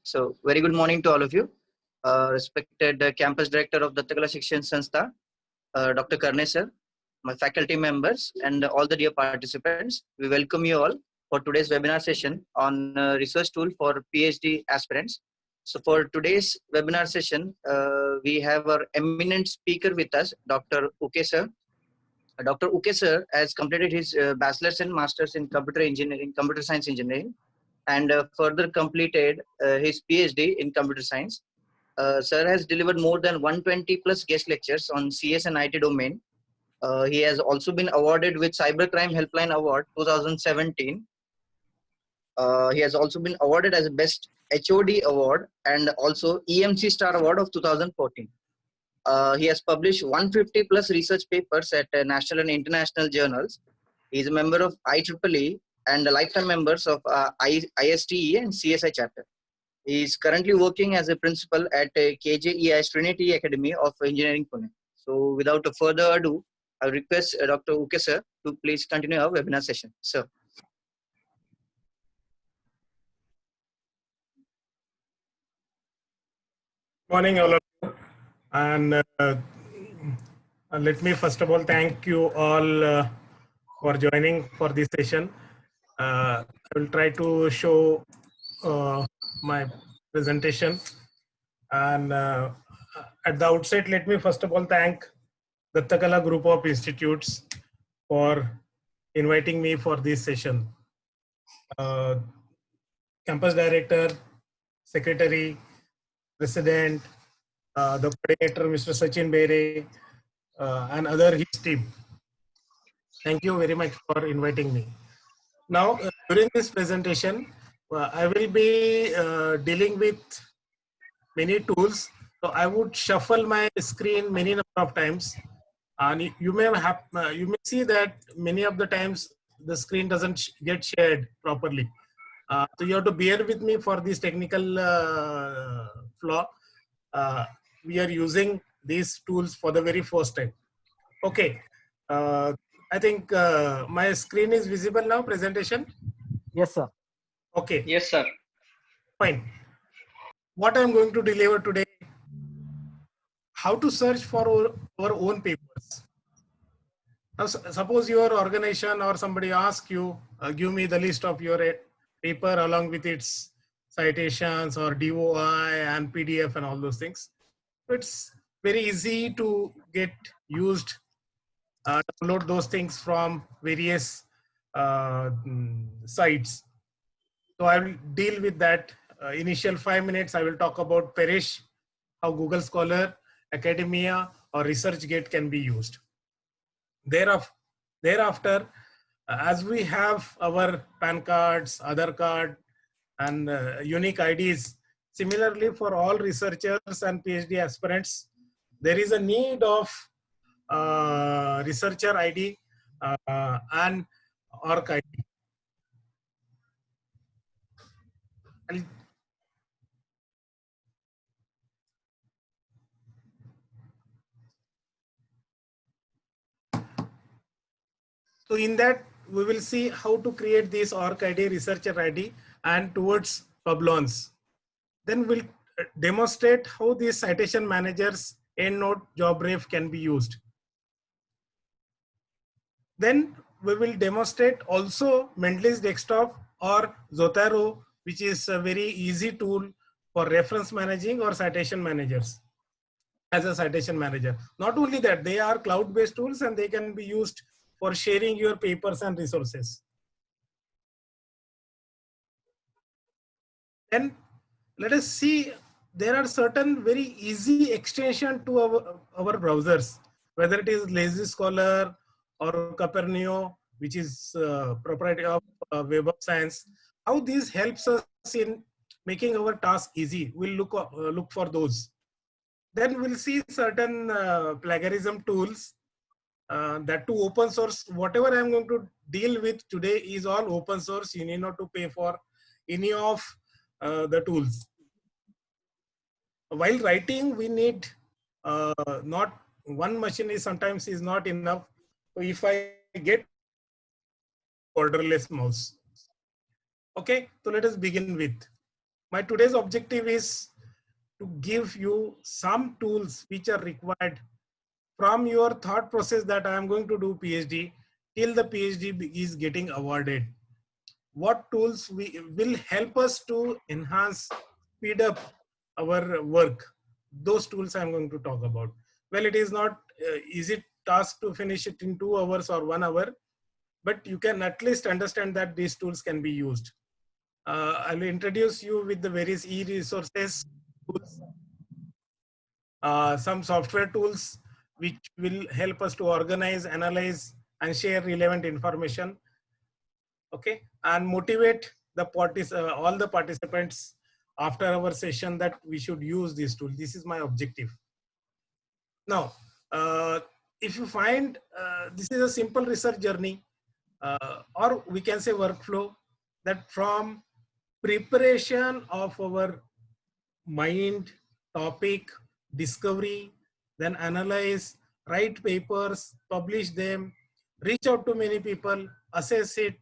So, very good morning to all of you. Respected Campus Director of Dattakala Shikshan Sanstha, Dr. Karne sir, my faculty members, and all the dear participants. We welcome you all for today's webinar session on research tool for PhD aspirants. So, for today's webinar session, we have our eminent speaker with us, Dr. Uke sir. Dr. Uke sir has completed his bachelor's and master's in computer engineering, computer science engineering, and further completed his PhD in computer science. Sir has delivered more than 120 plus guest lectures on CS and IT domain. He has also been awarded with Cybercrime Helpline Award 2017. He has also been awarded as Best HOD Award and also EMC Star Award of 2014. He has published 150 plus research papers at national and international journals. He is a member of IEEE and a lifetime members of ISTE and CSI chapter. He is currently working as a principal at KJEI's Trinity Academy of Engineering, Pune. So without further ado, I request Dr. Uke sir to please continue our webinar session. Sir. Morning, all of you. And let me first of all thank you all for joining for this session. I will try to show my presentation. And at the outset, let me first of all thank the Dattakala Group of Institutes for inviting me for this session. Campus Director, Secretary, President, the coordinator, Mr. Sachin Bere, and other his team. Thank you very much for inviting me. Now, during this presentation, I will be dealing with many tools. So I would shuffle my screen many number of times, and you may see that many of the times the screen doesn't get shared properly. So you have to bear with me for this technical flaw. We are using these tools for the very first time. Okay, I think my screen is visible now, presentation? Yes, sir. Okay. Yes, sir. Fine. What I'm going to deliver today, how to search for our own papers. Now, suppose your organization or somebody asks you, give me the list of your paper along with its citations or DOI and PDF and all those things. It's very easy to get used, download those things from various sites. So I will deal with that. Initial 5 minutes, I will talk about Parish, how Google Scholar, Academia, or ResearchGate can be used. Thereafter, as we have our PAN cards, Aadhaar card, and unique IDs, similarly for all researchers and PhD aspirants, there is a need of researcher ID and ORC ID. So in that, we will see how to create this ORC ID, researcher ID, and towards Publons. Then we'll demonstrate how these citation managers, EndNote, JobRef can be used. Then we will demonstrate also Mendeley's Desktop or Zotero, which is a very easy tool for reference managing or citation managers as a citation manager. Not only that, they are cloud-based tools and they can be used for sharing your papers and resources. Then let us see, there are certain very easy extension to our browsers, whether it is Lazy Scholar or Copernio, which is proprietary of Web of Science. How this helps us in making our task easy. We'll look for those. Then we'll see certain plagiarism tools that to open source. Whatever I'm going to deal with today is all open source. You need not to pay for any of the tools. While writing, we need not one machine is sometimes is not enough. So if I get borderless mouse. Okay, so let us begin with my today's objective is to give you some tools which are required from your thought process that I am going to do PhD till the PhD is getting awarded. What tools will help us to enhance, speed up our work? Those tools I'm going to talk about. Well, it is not easy task to finish it in 2 hours or 1 hour, but you can at least understand that these tools can be used. I will introduce you with the various e-resources, some software tools which will help us to organize, analyze, and share relevant information. Okay, and motivate the all the participants after our session that we should use this tool. This is my objective. Now, if you find this is a simple research journey, or we can say workflow, that from preparation of our mind, topic, discovery, then analyze, write papers, publish them, reach out to many people, assess it,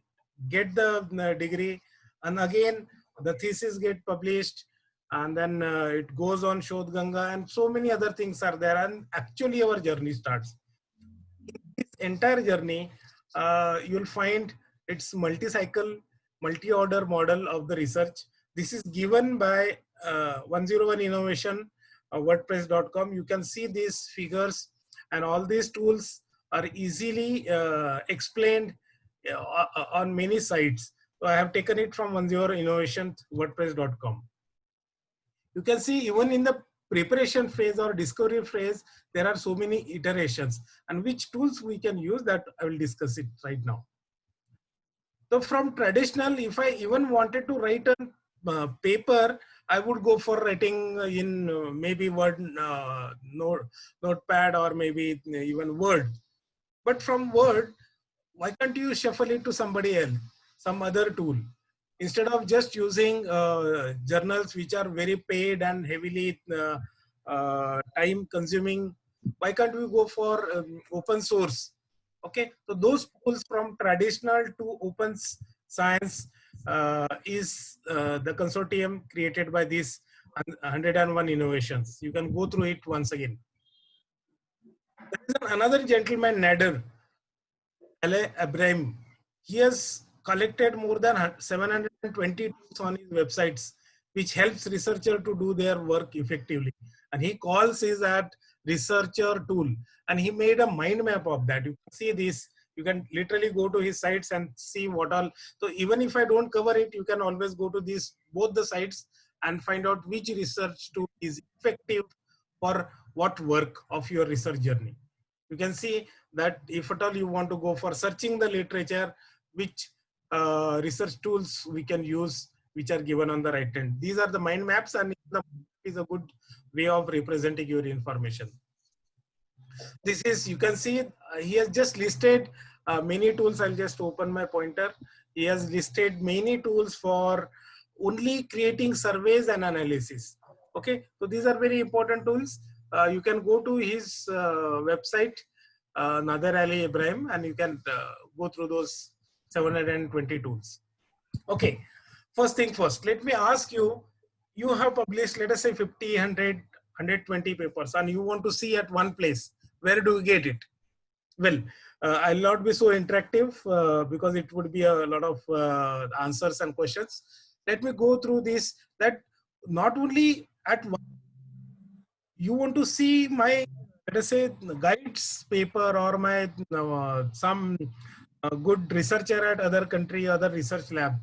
get the degree, and again the thesis get published, and then it goes on Shodh Ganga, and so many other things are there, and actually our journey starts. This entire journey, you'll find it's multi-cycle, multi-order model of the research. This is given by 101 Innovation, WordPress.com. You can see these figures, and all these tools are easily explained on many sites. So I have taken it from 101 Innovation, WordPress.com. You can see even in the preparation phase or discovery phase, there are so many iterations, and which tools we can use, that I will discuss it right now. So from traditional, if I even wanted to write a paper, I would go for writing in maybe Word, Notepad, or maybe even Word. But from Word, why can't you shuffle it to somebody else, some other tool? Instead of just using journals which are very paid and heavily time consuming, why can't we go for open source? Okay, so those tools from traditional to open science is the consortium created by this 101 Innovations. You can go through it once again. There is another gentleman, Nader Ale Ibrahim. He has collected more than 720 tools on his websites, which helps researcher to do their work effectively. And he calls his at researcher tool, and he made a mind map of that. You can see this. You can literally go to his sites and see what all. So even if I don't cover it, you can always go to these both the sites and find out which research tool is effective for what work of your research journey. You can see that if at all you want to go for searching the literature, which research tools we can use, which are given on the right hand. These are the mind maps, and it is a good way of representing your information. This is, you can see, he has just listed many tools. I'll just open my pointer. He has listed many tools for only creating surveys and analysis. Okay, so these are very important tools. You can go to his website, Nader Ali Ibrahim, and you can go through those 720 tools. Okay, first thing first, let me ask you, you have published, let us say 50, 100, 120 papers, and you want to see at one place. Where do you get it? Well, I'll not be so interactive because it would be a lot of answers and questions. Let me go through this, that not only at one, you want to see my, let us say, guides paper, or my some good researcher at other country, other research lab.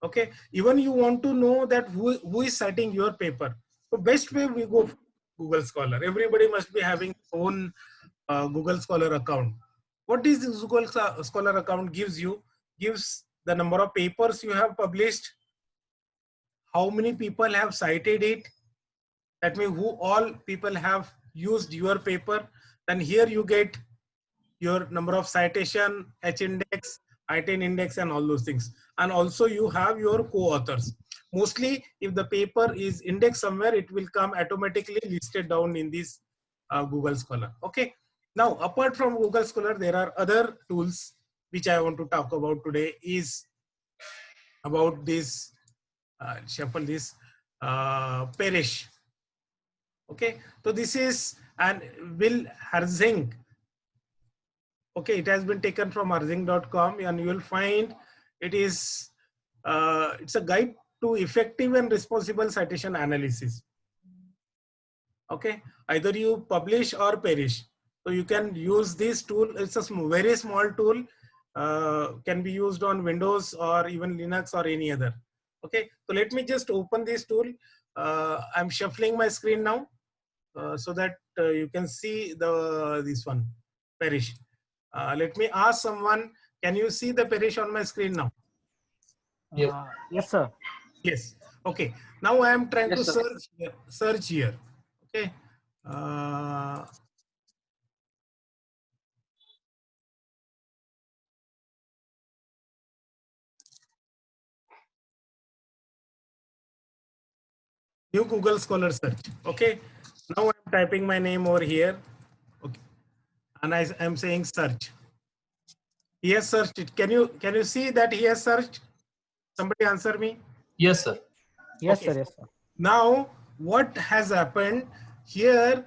Okay, even you want to know that who is citing your paper. So best way, we go for Google Scholar. Everybody must be having their own Google Scholar account. What is this Google Scholar account gives you? Gives the number of papers you have published, how many people have cited it, that means who all people have used your paper. Then here you get your number of citation, H-index, I-10 index, and all those things. And also you have your co-authors. Mostly if the paper is indexed somewhere, it will come automatically listed down in this Google Scholar. Okay. Now, apart from Google Scholar, there are other tools which I want to talk about today. Is about this, shuffle this. Parish. Okay, so this is an Will Herzing. Okay, it has been taken from herzing.com, and you will find it is it's a guide to effective and responsible citation analysis. Okay, either you publish or perish. So you can use this tool. It's a very small tool, can be used on Windows or even Linux or any other. Okay, so let me just open this tool. I'm shuffling my screen now so that you can see this one, perish. Let me ask someone, can you see the perish on my screen now? Yes. Yes, sir. Yes. Okay. Now I am trying Yes, to sir. search here. Okay. Uh, new Google Scholar search. Okay. Now I'm typing my name over here. Okay. And I am saying search. He has searched it. Can you see that he has searched? Somebody answer me. Yes, sir. Yes, Okay. sir. Yes, sir. Now what has happened here?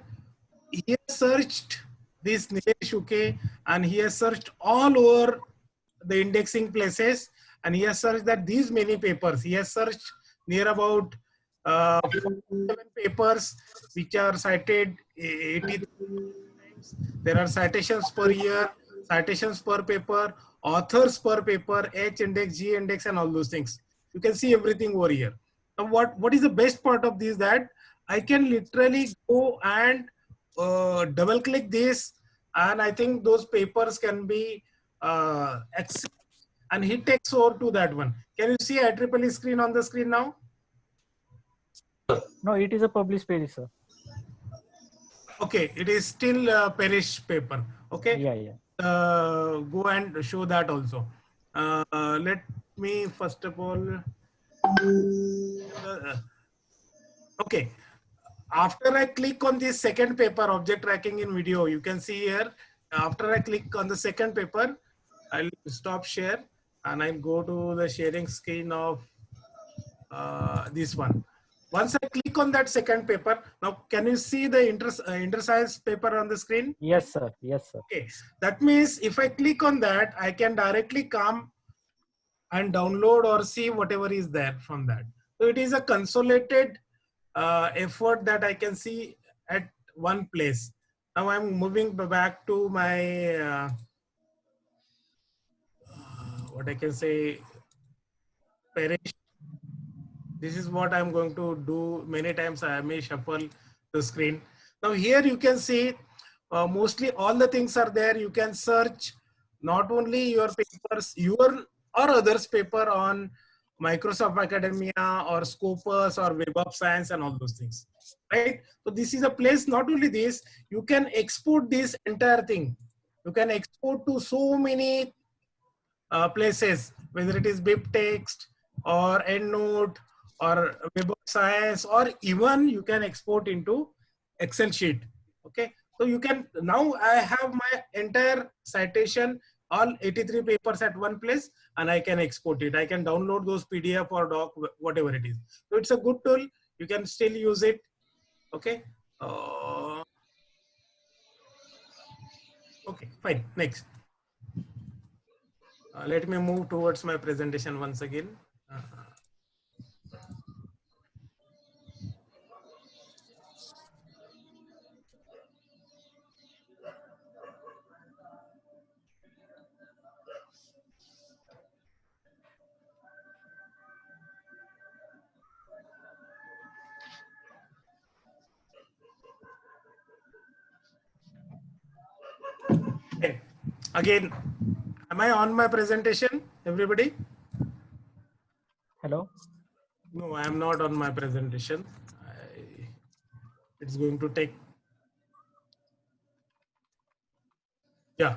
He has searched this Nilesh Uke, and he has searched all over the indexing places, and he has searched that these many papers. He has searched near about 47 papers which are cited 80 times. There are citations per year, citations per paper, authors per paper, H index, G index, and all those things. You can see everything over here. Now, what is the best part of this? That I can literally go and double click this, and I think those papers can be accessed, and he takes over to that one. Can you see IEEE screen on the screen now? No, it is a published page, sir. Okay, it is still Parish paper. Okay, Yeah, yeah. go and show that also. Let me first of all. Okay, after I click on this second paper, object tracking in video, you can see here. After I click on the second paper, I'll stop share and I'll go to the sharing screen of this one. Once I click on that second paper, now can you see the InterScience paper on the screen? Yes, sir. Yes, sir. Okay, that means if I click on that, I can directly come and download or see whatever is there from that. So it is a consolidated effort that I can see at one place. Now I'm moving back to my what I can say, Parish. This is what I'm going to do. Many times I may shuffle the screen. Now here you can see mostly all the things are there. You can search not only your papers, your or others paper on Microsoft Academia or Scopus or Web of Science and all those things, right? So this is a place, not only this, you can export this entire thing. You can export to so many places, whether it is BibTeX or EndNote or Web of Science, or even you can export into Excel sheet. Okay, so you can, now I have my entire citation, all 83 papers at one place, and I can export it. I can download those PDF or doc, whatever it is. So it's a good tool. You can still use it. Okay. Okay, fine. Next. Let me move towards my presentation once again. Okay. Again, am I on my presentation, everybody? Hello. No, I am not on my presentation. It's going to take. Yeah.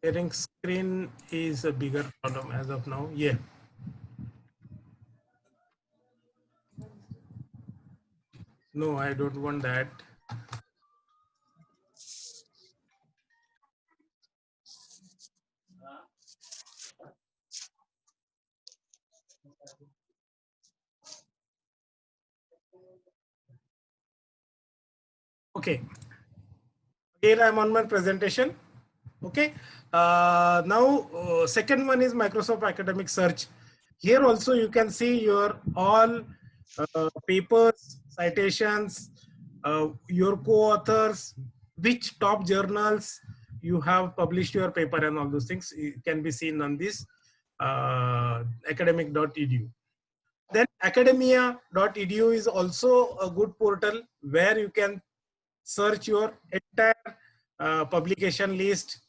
Sharing screen is a bigger problem as of now. Yeah. No, I don't want that. Okay. Again, I'm on my presentation. Okay. Now, second one is Microsoft Academic Search. Here also you can see your all papers, citations, your co-authors, which top journals you have published your paper, and all those things can be seen on this academic.edu. Then academia.edu is also a good portal where you can search your entire publication list.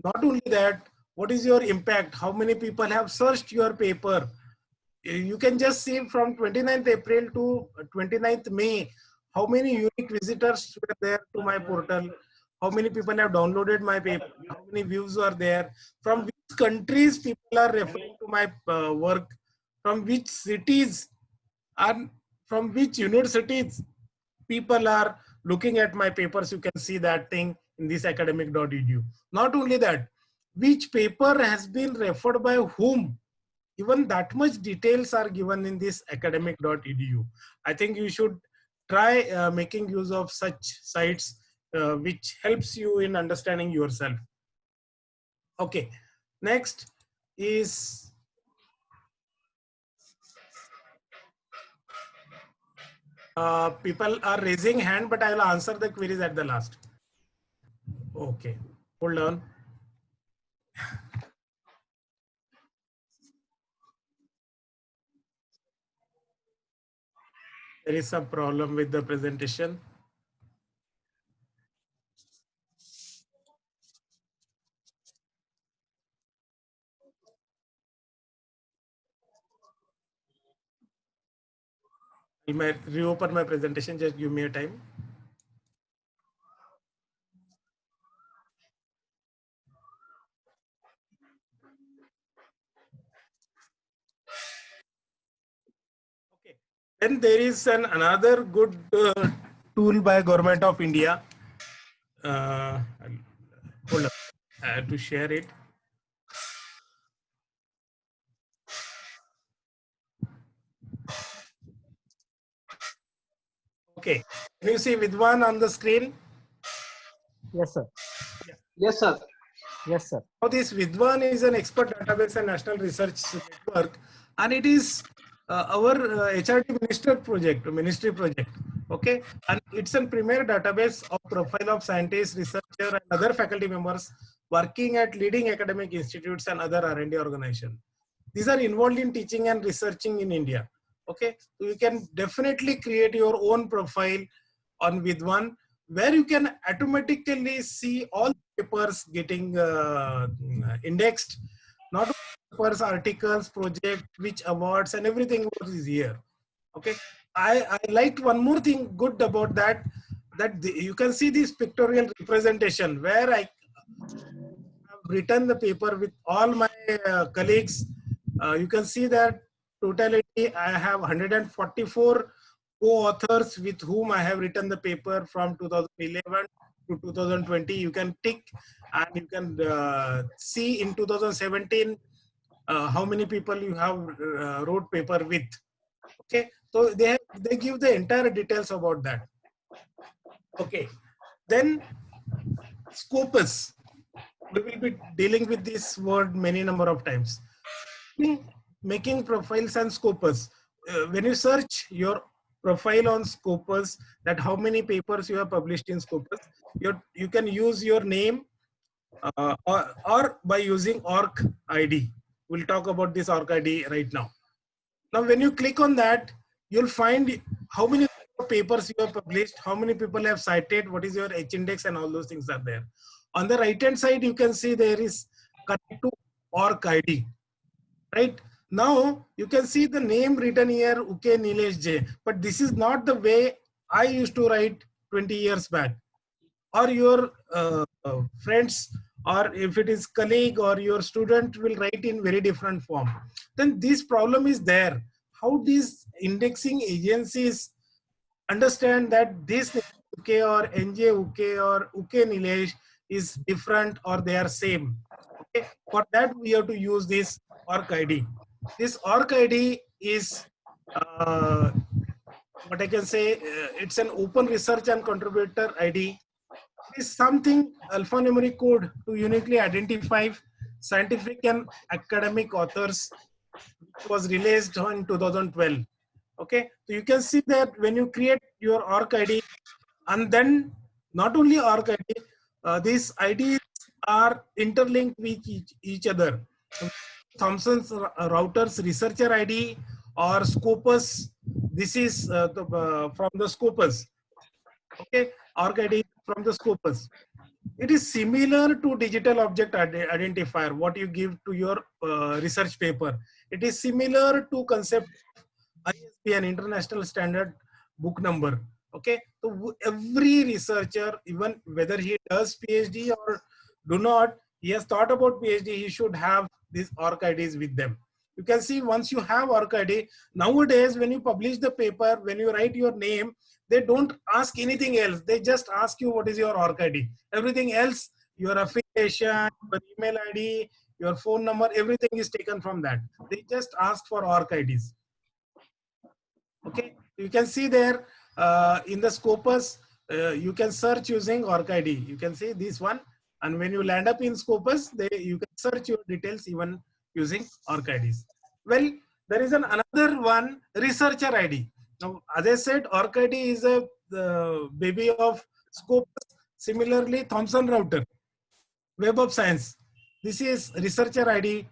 Not only that, what is your impact? How many people have searched your paper? You can just see from 29th April to 29th May, how many unique visitors were there to my portal, how many people have downloaded my paper, how many views are there, from which countries people are referring to my work, from which cities, and from which universities people are looking at my papers. You can see that thing in this academic.edu. Not only that, which paper has been referred by whom, even that much details are given in this academic.edu. I think you should try making use of such sites which helps you in understanding yourself. Okay, next is people are raising hand, but I will answer the queries at the last. Okay, hold on. There is some problem with the presentation. I will reopen my presentation. Just give me a time. Okay. Then there is another good tool by Government of India. Hold on. I have to share it. Okay. Can you see Vidwan on the screen? Yes, sir. Yes, sir. Yes, sir. Now this Vidwan is an expert database and national research network, and it is our HRD ministry project. Okay, and it's a premier database of profile of scientists, researcher, and other faculty members working at leading academic institutes and other R&D organizations. These are involved in teaching and researching in India. Okay, so you can definitely create your own profile on Vidwan, where you can automatically see all papers getting indexed, not only papers, articles, project, which awards, and everything is here. Okay, I liked one more thing good about that, you can see this pictorial representation where I have written the paper with all my colleagues. You can see that totality I have 144 co-authors with whom I have written the paper from 2011 to 2020. You can tick and you can see in 2017 how many people you have wrote paper with. Okay, so they give the entire details about that. Okay, then Scopus. We will be dealing with this word many number of times. Making profiles and Scopus. When you search your profile on Scopus, that how many papers you have published in Scopus, you can use your name or by using ORCID. We'll talk about this ORCID right now. Now, when you click on that, you'll find how many papers you have published, how many people have cited, what is your H index, and all those things are there. On the right hand side, you can see there is connect to ORCID. Right now, you can see the name written here, UK Nilesh J. But this is not the way I used to write 20 years back. Or your friends, or if it is colleague or your student will write in very different form. Then this problem is there. How these indexing agencies understand that this UK or NJ UK or UK Nilesh is different or they are same. Okay, for that we have to use this ORCID. This ORCID is what I can say, it's an open research and contributor ID. It is something alphanumeric code to uniquely identify scientific and academic authors, which was released in 2012. Okay, so you can see that when you create your ORC-ID, and then not only ORC-ID, these IDs are interlinked with each other. Thomson's routers researcher ID or Scopus. This is from the Scopus. Okay, ORC-ID from the Scopus. It is similar to digital object identifier, what you give to your research paper. It is similar to concept ISBN, International Standard Book Number. Okay, so every researcher, even whether he does PhD or do not, he has thought about PhD, he should have these ORC-IDs with them. You can see once you have ORC-ID, nowadays when you publish the paper, when you write your name, they don't ask anything else. They just ask you what is your ORC-ID. Everything else, your affiliation, your email ID, your phone number, everything is taken from that. They just ask for ORC-IDs. Okay, you can see there in the Scopus, you can search using ORC-ID. You can see this one, and when you land up in Scopus, you can search your details even using ORC-IDs. Well, there is another one, researcher ID. Now, as I said, ORC-ID is a baby of Scopus. Similarly, Thomson router, Web of Science. This is researcher ID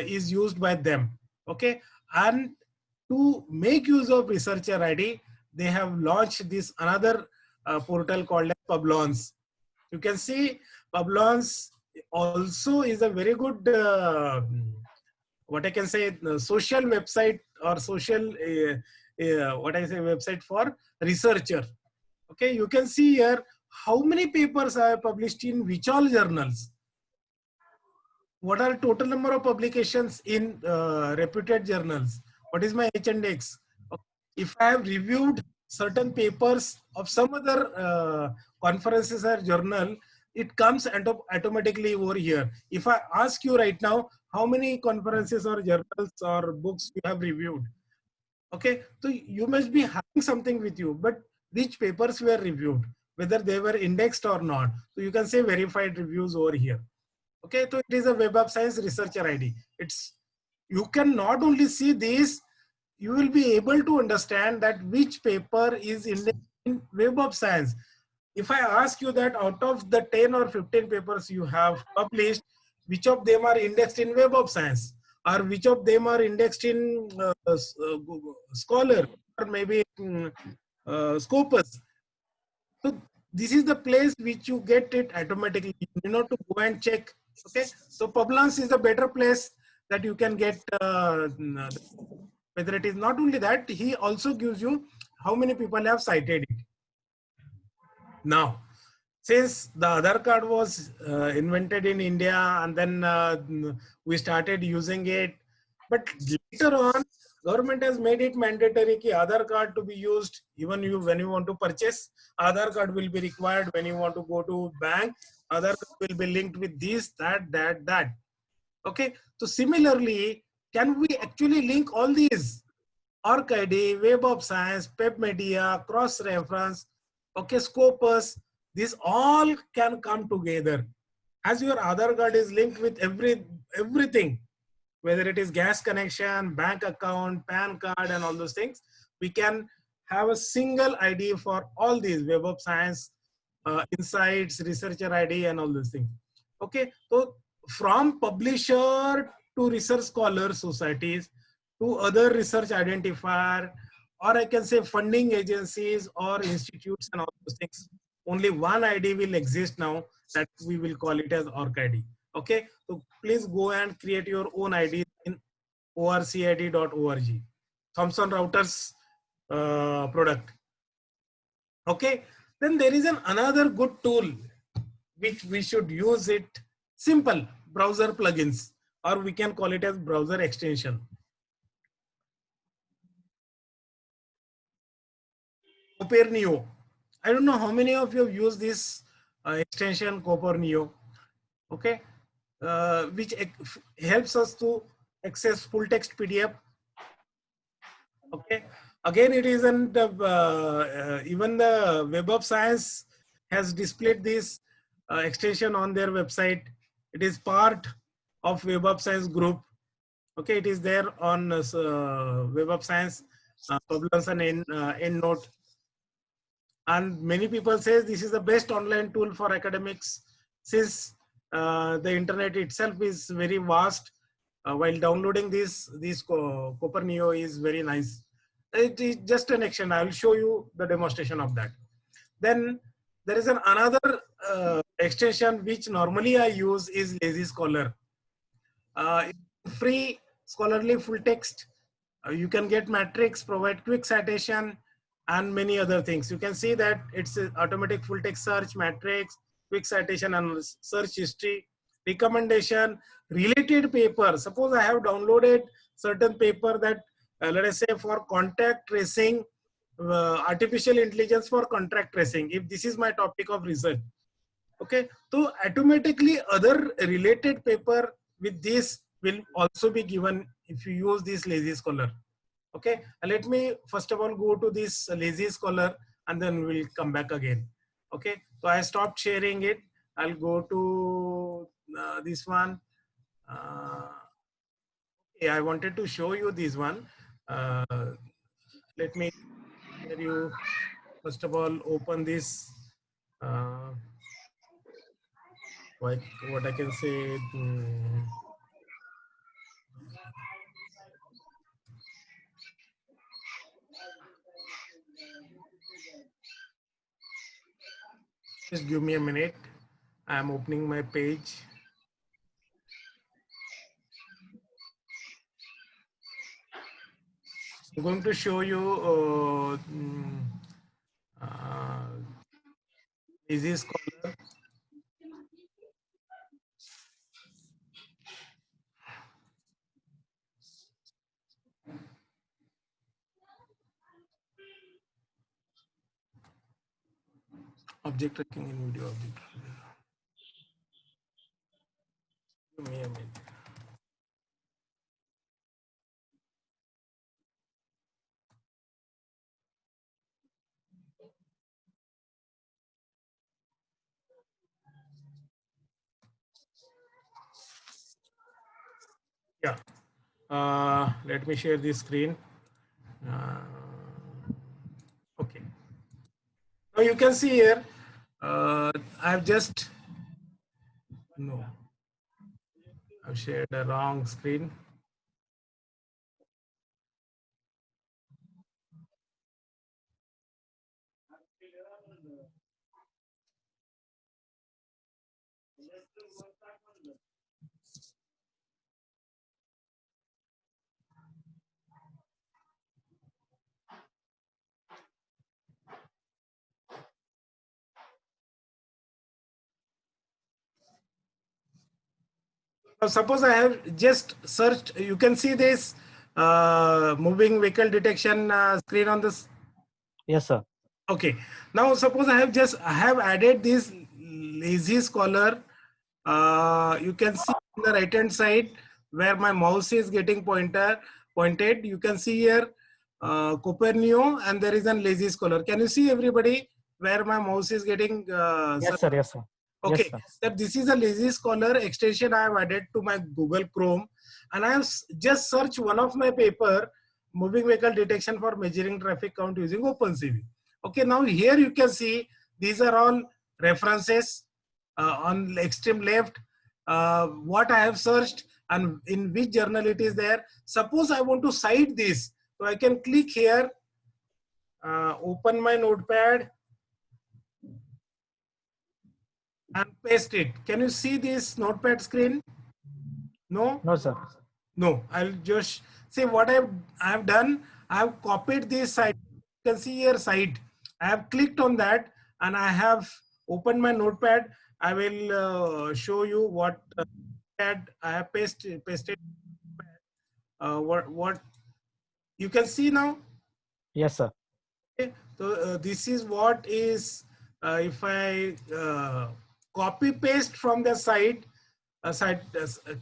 is used by them. Okay, and to make use of researcher ID, they have launched this another portal called Publons. You can see Publons also is a very good, what I can say, social website or social, what I say, website for researcher. Okay, you can see here how many papers I have published in which all journals. What are total number of publications in reputed journals? What is my H&X? If I have reviewed certain papers of some other conferences or journal, it comes automatically over here. If I ask you right now, how many conferences or journals or books you have reviewed? Okay, so you must be having something with you, but which papers were reviewed, whether they were indexed or not. So you can say verified reviews over here. Okay, so it is a Web of Science researcher ID. You can not only see this, you will be able to understand that which paper is indexed in Web of Science. If I ask you that out of the 10 or 15 papers you have published, which of them are indexed in Web of Science, or which of them are indexed in Scholar, or maybe Scopus. So this is the place which you get it automatically. You know to go and check. Okay, so Publons is a better place that you can get. Whether it is not only that, he also gives you how many people have cited it. Now, since the Aadhaar card was invented in India and then we started using it, but later on, government has made it mandatory कि Aadhaar card to be used even when you want to purchase. Aadhaar card will be required when you want to go to bank. Aadhaar card will be linked with this, that. Okay, so similarly, can we actually link all these? ORC-ID, Web of Science, PubMedia, cross-reference, okay, Scopus, these all can come together. As your Aadhaar card is linked with everything, whether it is gas connection, bank account, PAN card, and all those things, we can have a single ID for all these Web of Science, insights, researcher ID, and all those things. Okay, so from publisher to research scholar societies to other research identifier, or I can say funding agencies or institutes and all those things, only one ID will exist now, that we will call it as ORC-ID. Okay, so please go and create your own ID in orcid.org. Thomson Reuters product. Okay, then there is another good tool which we should use it. Simple browser plugins, or we can call it as browser extension. Coperneo. I don't know how many of you have used this extension Coperneo. Okay, which helps us to access full text PDF. Okay, Again, it isn't, even the Web of Science has displayed this extension on their website. It is part of Web of Science group. Okay, it is there on Web of Science, Publish and EndNote. And many people say this is the best online tool for academics, since the internet itself is very vast. While downloading this Coperneo is very nice. It is just an action. I will show you the demonstration of that. Then there is another extension which normally I use is Lazy Scholar. Free scholarly full text. You can get matrix, provide quick citation, and many other things. You can see that it's a automatic full text search, matrix, quick citation, and search history, recommendation, related paper. Suppose I have downloaded certain paper that, let us say, for contact tracing, artificial intelligence for contact tracing, if this is my topic of research. Okay, so automatically other related paper with this will also be given if you use this Lazy Scholar. Okay, let me first of all go to this Lazy Scholar and then we'll come back again. Okay, so I stopped sharing it. I'll go to this one. Okay, I wanted to show you this one. Let me let you first of all open this. What I can say. Just give me a minute. I am opening my page. I'm going to show you Lazy Scholar. Object tracking in video object. Give me a minute. Yeah. Let me share this screen. Okay. Now you can see here, I've just, no, I've shared a wrong screen. Now suppose I have just searched, you can see this moving vehicle detection screen on this. Yes, sir. Okay. Now suppose I have added this Lazy Scholar. You can see on the right hand side where my mouse is getting pointed. You can see here Coperneo, and there is a Lazy Scholar. Can you see everybody where my mouse is getting? Yes, sir. Yes, sir. Okay, Yes, sir. that this is a Lazy Scholar extension I have added to my Google Chrome, and I have just searched one of my paper, moving vehicle detection for measuring traffic count using OpenCV. Okay, now here you can see these are all references on the extreme left, what I have searched and in which journal it is there. Suppose I want to cite this, so I can click here, open my notepad and paste it. Can you see this notepad screen? No? No, sir. No, I'll just say what I have done. I have copied this site. You can see here site. I have clicked on that and I have opened my notepad. I will show you what I have pasted. What you can see now. Yes, sir. Okay. So this is what is if I copy paste from the site,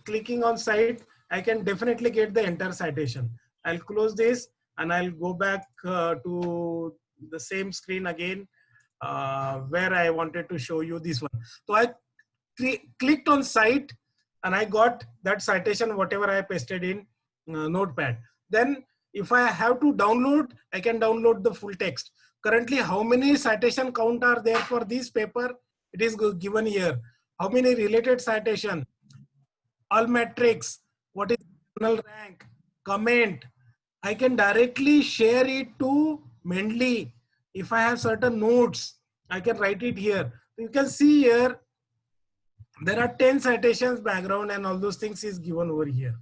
clicking on site, I can definitely get the entire citation. I'll close this and I'll go back to the same screen again where I wanted to show you this one. So I clicked on cite and I got that citation, whatever I pasted in Notepad. Then if I have to download, I can download the full text. Currently, how many citation count are there for this paper? It is given here. How many related citation? All metrics, what is journal rank, comment. I can directly share it to Mendeley. If I have certain notes, I can write it here. You can see here, there are 10 citations, background and all those things is given over here.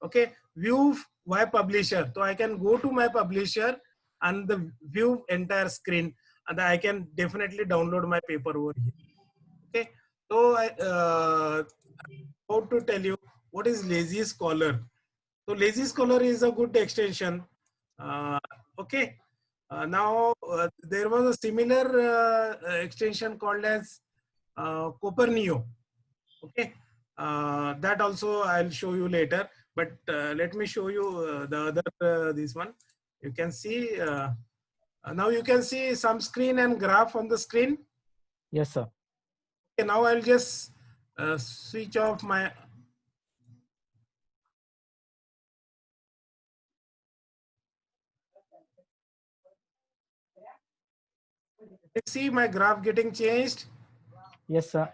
Okay, view my publisher. So I can go to my publisher and the view entire screen, and I can definitely download my paper over here. Okay, so I about to tell you what is Lazy Scholar. So Lazy Scholar is a good extension. Okay, now there was a similar extension called as Copernio. Okay, that also I'll show you later. But let me show you the other this one. You can see now you can see some screen and graph on the screen. Yes, sir. Okay, now I'll just switch off my. See my graph getting changed. Yes, sir.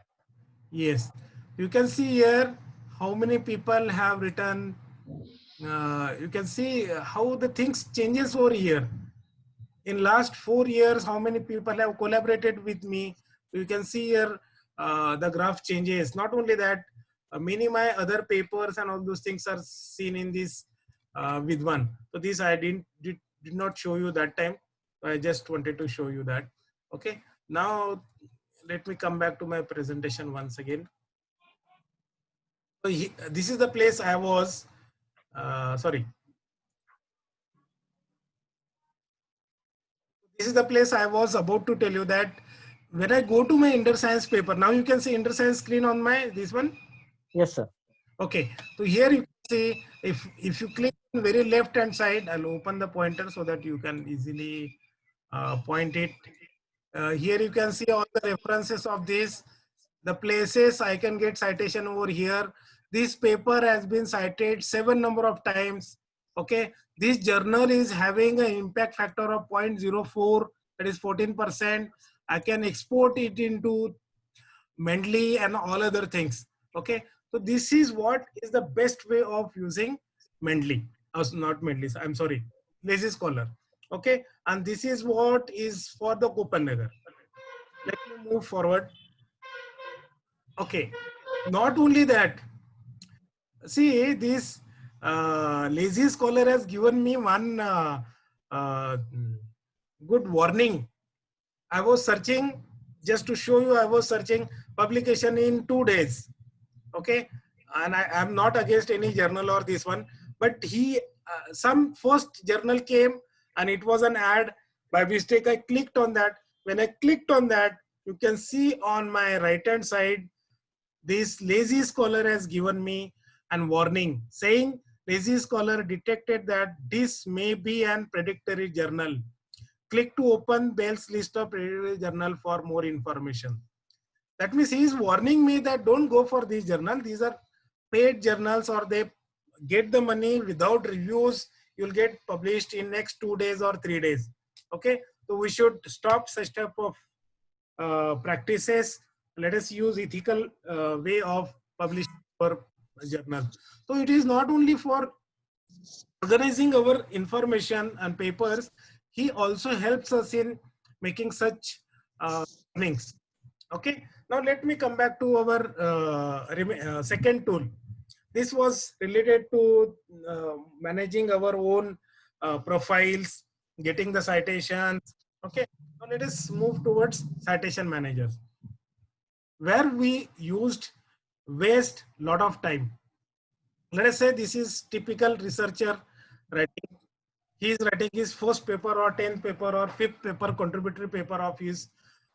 Yes, you can see here how many people have written. You can see how the things changes over here. In last 4 years, how many people have collaborated with me. You can see here the graph changes. Not only that, many my other papers and all those things are seen in this with one. So this I did not show you that time. I just wanted to show you that. Okay, now let me come back to my presentation once again. So this is the place I was. Sorry. This is the place I was about to tell you that when I go to my Inter Science paper, now you can see Inter Science screen on my this one. Yes, sir. Okay, so here you can see if you click on very left hand side, I'll open the pointer so that you can easily point it. Here you can see all the references of this, the places I can get citation over here. This paper has been cited 7 number of times. Okay, this journal is having an impact factor of 0.04, that is 14%. I can export it into Mendeley and all other things. Okay, so this is what is the best way of using Mendeley. Not Mendeley, I'm sorry, Lazy Scholar. Okay, and this is what is for the Copenhagen. Let me move forward. Okay, not only that, see this Lazy Scholar has given me one good warning. I was searching, just to show you, I was searching publication in 2 days. Okay, and I am not against any journal or this one, but some first journal came and it was an ad. By mistake I clicked on that. When I clicked on that, you can see on my right hand side, this Lazy Scholar has given me an warning saying Lazy Scholar detected that this may be an predatory journal. Click to open Bell's list of predatory journal for more information. That means he is warning me that don't go for these journals. These are paid journals, or they get the money without reviews. You'll get published in next 2 days or 3 days. Okay, so we should stop such type of practices. Let us use ethical way of publishing our journal. So it is not only for organizing our information and papers, he also helps us in making such links. Okay, now let me come back to our second tool. This was related to managing our own profiles, getting the citations. Okay, now let us move towards citation managers, where we used waste lot of time. Let us say this is typical researcher writing. He is writing his first paper or 10th paper or 5th paper, contributory paper of his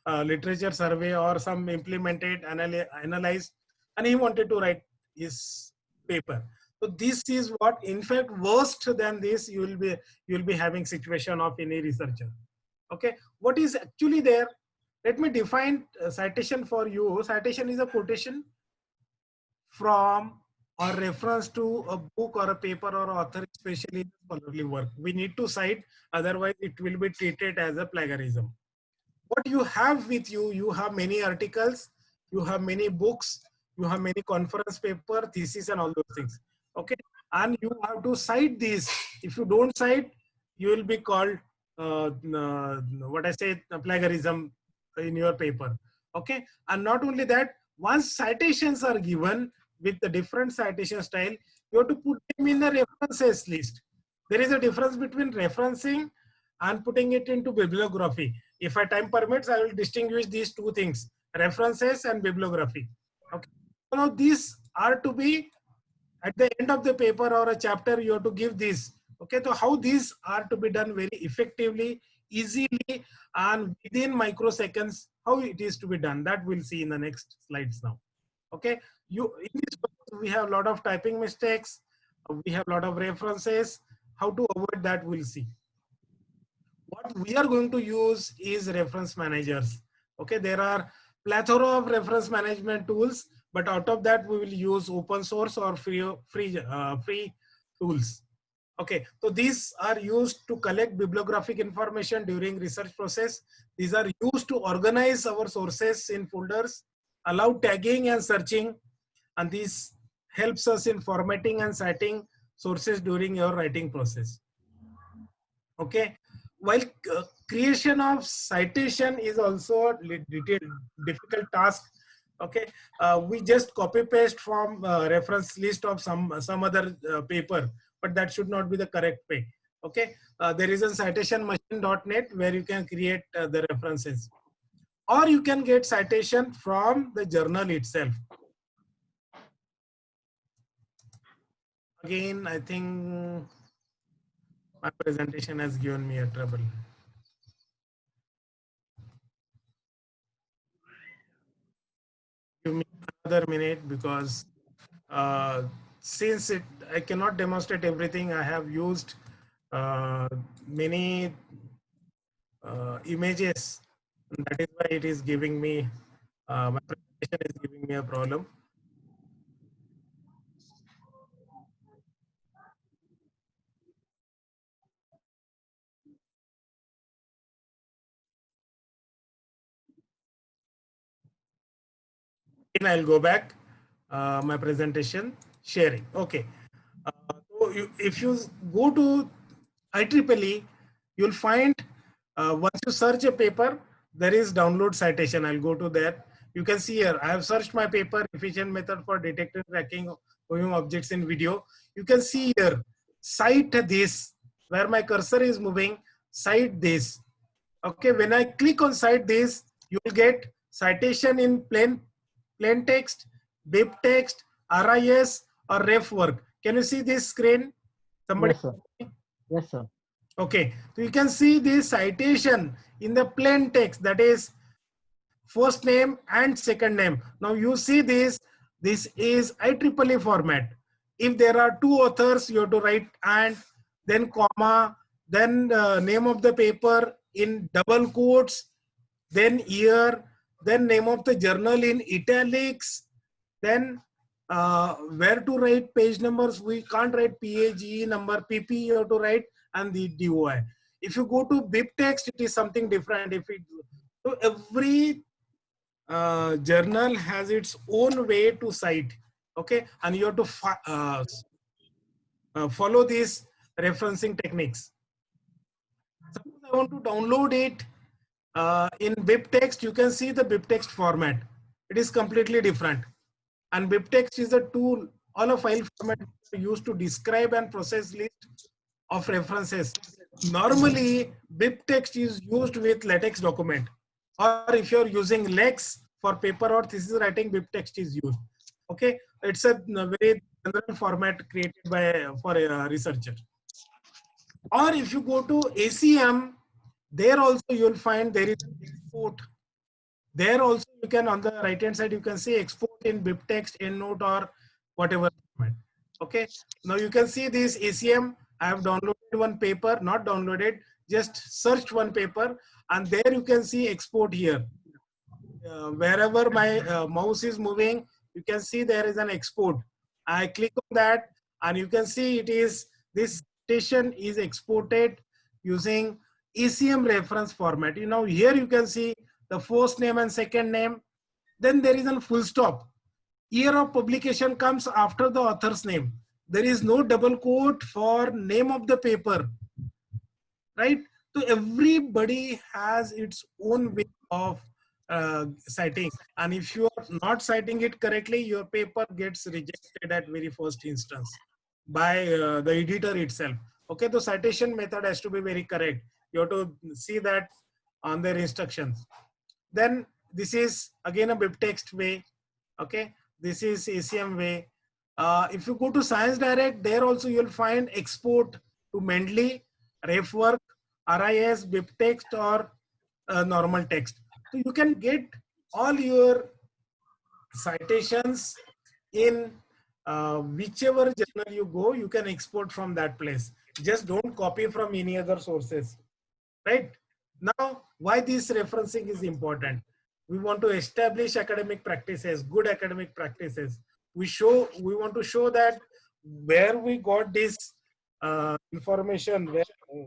literature survey or some implemented, analyzed, and he wanted to write his paper. So this is what, in fact, worse than this, you will be having situation of any researcher. Okay, what is actually there? Let me define citation for you. Citation is a quotation from or reference to a book or a paper or author, especially in scholarly work. We need to cite, otherwise it will be treated as a plagiarism. What you have with you, you have many articles, you have many books, you have many conference paper, thesis, and all those things. Okay, and you have to cite these. If you don't cite, you will be called what I say, plagiarism in your paper. Okay, and not only that, once citations are given with the different citation style, you have to put them in the references list. There is a difference between referencing and putting it into bibliography. If I time permits, I will distinguish these two things, references and bibliography. Okay. Now these are to be at the end of the paper or a chapter, you have to give these. Okay, so how these are to be done very effectively, easily, and within microseconds, how it is to be done, that we'll see in the next slides now. Okay, in this book, we have a lot of typing mistakes, we have a lot of references. How to avoid that, we'll see. What we are going to use is reference managers. Okay, there are plethora of reference management tools, but out of that we will use open source or free tools. Okay, so these are used to collect bibliographic information during research process. These are used to organize our sources in folders, allow tagging and searching, and this helps us in formatting and citing sources during your writing process. Okay, while creation of citation is also a difficult task. Okay, we just copy paste from reference list of some other paper, but that should not be the correct way. Okay, there is a citationmachine.net where you can create the references, or you can get citation from the journal itself. Again, I think my presentation has given me a trouble. Give me another minute, because since I cannot demonstrate everything, I have used many images. That is why it is giving me, my presentation is giving me a problem. I'll go back, my presentation sharing. Okay. So if you go to IEEE, you'll find once you search a paper, there is download citation. I'll go to that. You can see here, I have searched my paper, efficient method for detecting tracking moving objects in video. You can see here, cite this, where my cursor is moving, cite this. Okay, when I click on cite this, you will get citation in plain text, bib text, RIS, or ref work. Can you see this screen? Somebody? Yes, sir. Yes, sir. Okay, so you can see this citation in the plain text, that is first name and second name. Now you see this is IEEE format. If there are two authors, you have to write and, then comma, then name of the paper in double quotes, then year, then name of the journal in italics, then where to write page numbers. We can't write PAGE number, PP you have to write, and the DOI. If you go to BibTeX, it is something different. So every journal has its own way to cite. Okay, and you have to follow these referencing techniques. Suppose I want to download it in BibTeX. You can see the BibTeX format. It is completely different. And BibTeX is a tool, all of file format used to describe and process list of references. Normally, BibTeX is used with LaTeX document, or if you're using Lex for paper or thesis writing, BibTeX is used. Okay, it's a very general format created for a researcher. Or if you go to ACM, there also you'll find there is export. There also you can, on the right hand side, you can see export in BibTeX, EndNote, or whatever format. Okay. Now you can see this ACM. I have downloaded one paper, not downloaded, just searched one paper, and there you can see export here. Wherever my mouse is moving, you can see there is an export. I click on that, and you can see it is this citation is exported using ECM reference format. You know, here you can see the first name and second name. Then there is a full stop. Year of publication comes after the author's name. There is no double quote for name of the paper, right? So everybody has its own way of citing, and if you are not citing it correctly, your paper gets rejected at very first instance by the editor itself. Okay, the citation method has to be very correct. You have to see that on their instructions. Then this is again a BibTeX way. Okay, this is ACM way. If you go to Science Direct, there also you'll find export to Mendeley, RefWork, RIS, BibTeX, or normal text. So you can get all your citations in whichever journal you go, you can export from that place. Just don't copy from any other sources, right? Now, why this referencing is important? We want to establish academic practices, good academic practices. We want to show that where we got this information,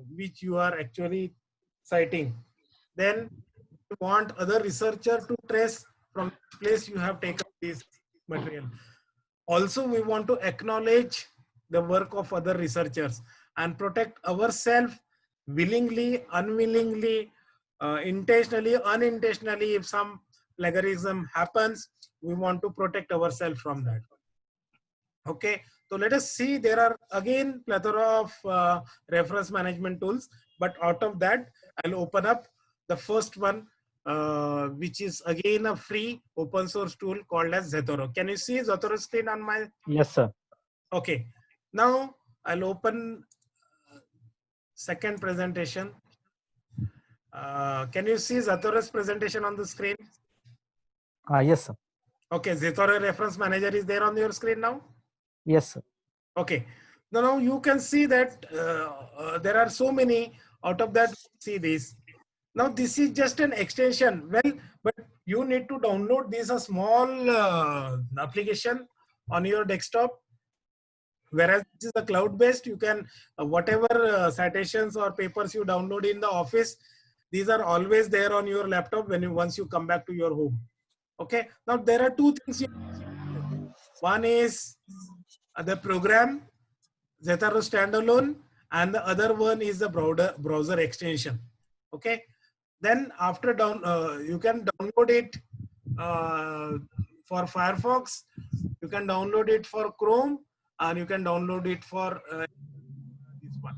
which you are actually citing. Then you want other researcher to trace from which place you have taken this material. Also, we want to acknowledge the work of other researchers and protect ourselves willingly, unwillingly, intentionally, unintentionally. If some plagiarism happens, we want to protect ourselves from that. Okay, so let us see, there are again plethora of reference management tools, but out of that, I'll open up the first one, which is again a free open source tool called as Zotero. Can you see Zotero screen on my? Yes, sir. Okay, now I'll open second presentation. Can you see Zotero's presentation on the screen? Yes, sir. Okay, Zotero reference manager is there on your screen now? Yes, sir. Okay, now you can see that there are so many. Out of that, see this. Now this is just an extension. Well, but you need to download this a small application on your desktop. Whereas this is a cloud-based, you can whatever citations or papers you download in the office, these are always there on your laptop once you come back to your home. Okay. Now there are two things. One is the program Zotero standalone, and the other one is the browser extension. Okay. Then after you can download it for Firefox, you can download it for Chrome, and you can download it for this one.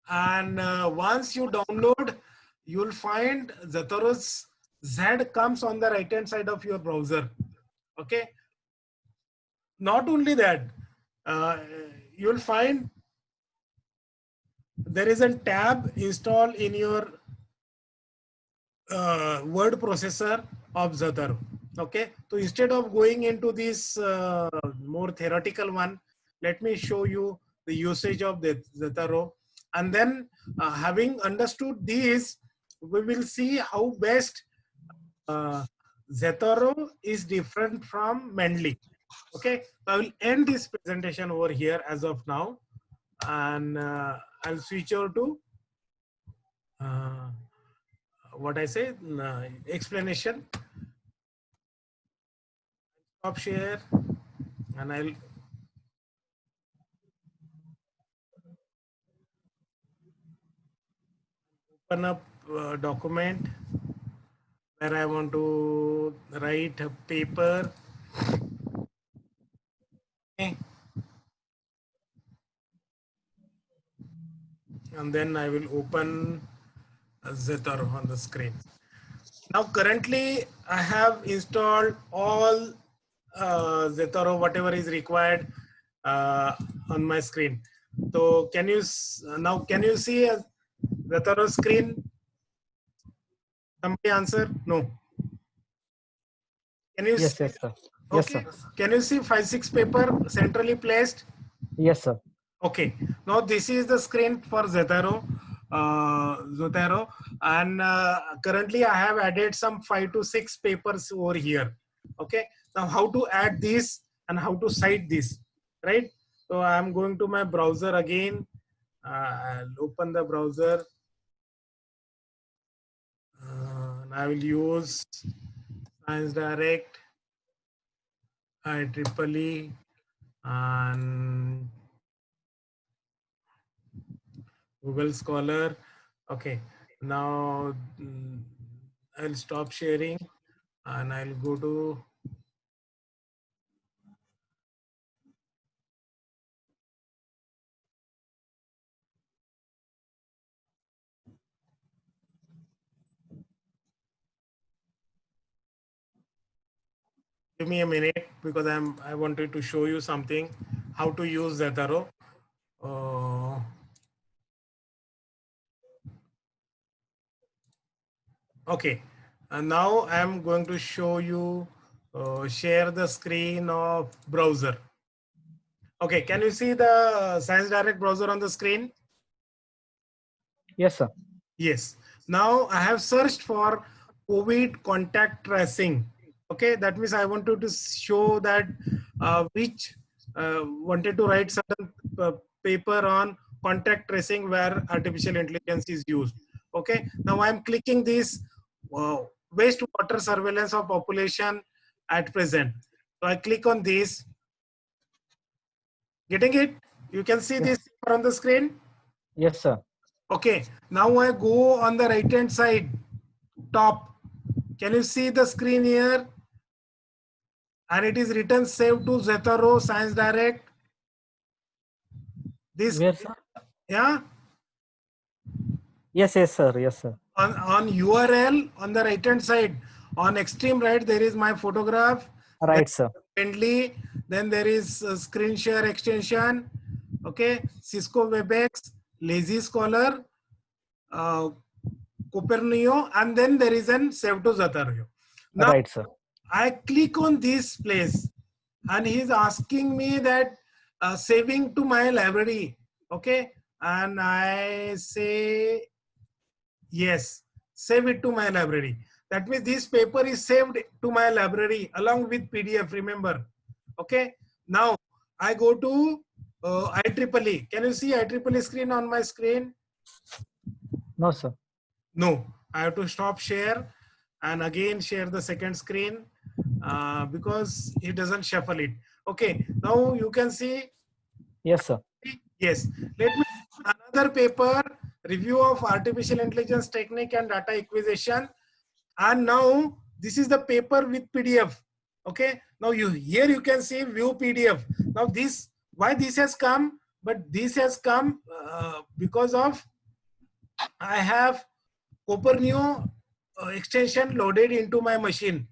And once you download, you'll find Zotero's Z comes on the right hand side of your browser. Okay. Not only that, you'll find there is a tab installed in your word processor of Zotero. Okay, so instead of going into this more theoretical one, let me show you the usage of the Zotero, and then having understood these, we will see how best Zotero is different from Mendeley. Okay, I will end this presentation over here as of now, and I'll switch over to what I say, explanation. Stop share, and I'll open up a document where I want to write a paper. Okay. And then I will open Zotero on the screen. Now currently I have installed all Zotero, whatever is required on my screen. So can you see a Zotero screen? Somebody answer? No. Can you Yes, see? yes, sir. Yes, Okay. sir. Can you see 5-6 paper centrally placed? Yes, sir. Okay, now this is the screen for Zotero, and currently I have added some 5 to 6 papers over here. Okay, now how to add this and how to cite this, right? So I'm going to my browser again. I'll open the browser. And I will use Science Direct, IEEE, and Google Scholar. Okay, now I'll stop sharing and I'll go to give me a minute because I wanted to show you something how to use Zotero. Uh, okay, and now I'm going to show you share the screen of browser. Okay, can you see the Science Direct browser on the screen? Yes, sir. Yes. Now I have searched for COVID contact tracing. Okay, that means I wanted to show that which wanted to write certain paper on contact tracing where artificial intelligence is used. Okay, now I'm clicking this wastewater surveillance of population at present. So I click on this. Getting it? You can see Yes. this on the screen. Yes, sir. Okay, now I go on the right hand side, top. Can you see the screen here? And it is written save to Zotero Science Direct. This, Where, sir? yeah, Yes, yes, sir. Yes, sir. on URL on the right hand side. On extreme right, there is my photograph. Right, sir. Friendly. Then there is screen share extension. Okay, Cisco WebEx, Lazy Scholar, uh, Copernio, and then there is an save to Zotero. Now, Right, sir. I click on this place and he's asking me that saving to my library. Okay. And I say, yes, save it to my library. That means this paper is saved to my library along with PDF, remember. Okay. Now I go to IEEE. Can you see IEEE screen on my screen? No, sir. No, I have to stop share and again share the second screen because it doesn't shuffle it. Okay, now you can see, Yes, sir. yes. Let me another paper, review of artificial intelligence technique and data acquisition. And now this is the paper with PDF. Okay, now here you can see view PDF. Now this, why this has come? But this has come because of I have Copernio extension loaded into my machine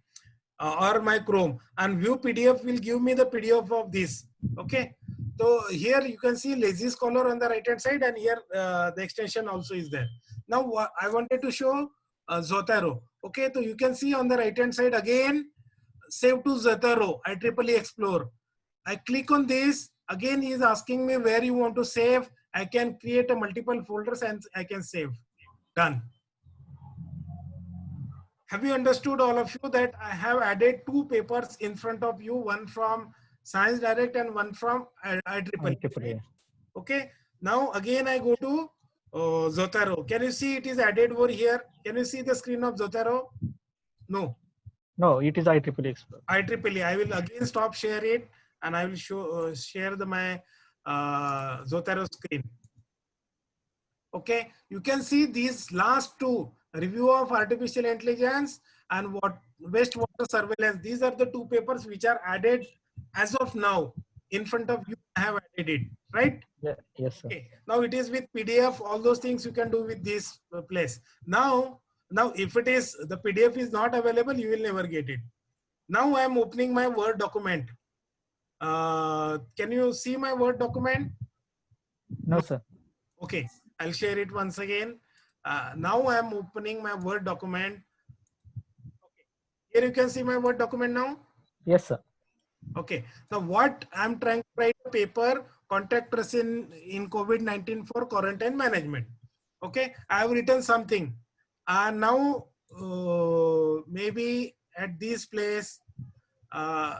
or my Chrome, and view PDF will give me the PDF of this. Okay, so here you can see Lazy Scholar on the right hand side, and here the extension also is there. Now I wanted to show Zotero. Okay, so you can see on the right hand side again, save to Zotero, IEEE Explore. I click on this. Again, he is asking me where you want to save. I can create a multiple folders and I can save. Done. Have you understood, all of you, that I have added two papers in front of you, one from Science Direct and one from IEEE. IEEE. Okay. Now again I go to Zotero. Can you see it is added over here? Can you see the screen of Zotero? No. No, it is IEEE Explorer. IEEE. I will again stop share it and I will show share my Zotero screen. Okay, you can see these last two, review of artificial intelligence and what wastewater surveillance. These are the two papers which are added as of now in front of you. I have added it, right? Yeah, yes, sir. Okay. Now it is with PDF. All those things you can do with this place. Now if it is the PDF is not available, you will never get it. Now I am opening my Word document. Can you see my Word document? No, sir. Okay, I'll share it once again. Now I am opening my Word document. Okay. Here you can see my Word document now. Yes, sir. Okay. Now what I'm trying to write a paper, contact tracing in COVID-19 for quarantine management. Okay. I have written something. And now maybe at this place, uh,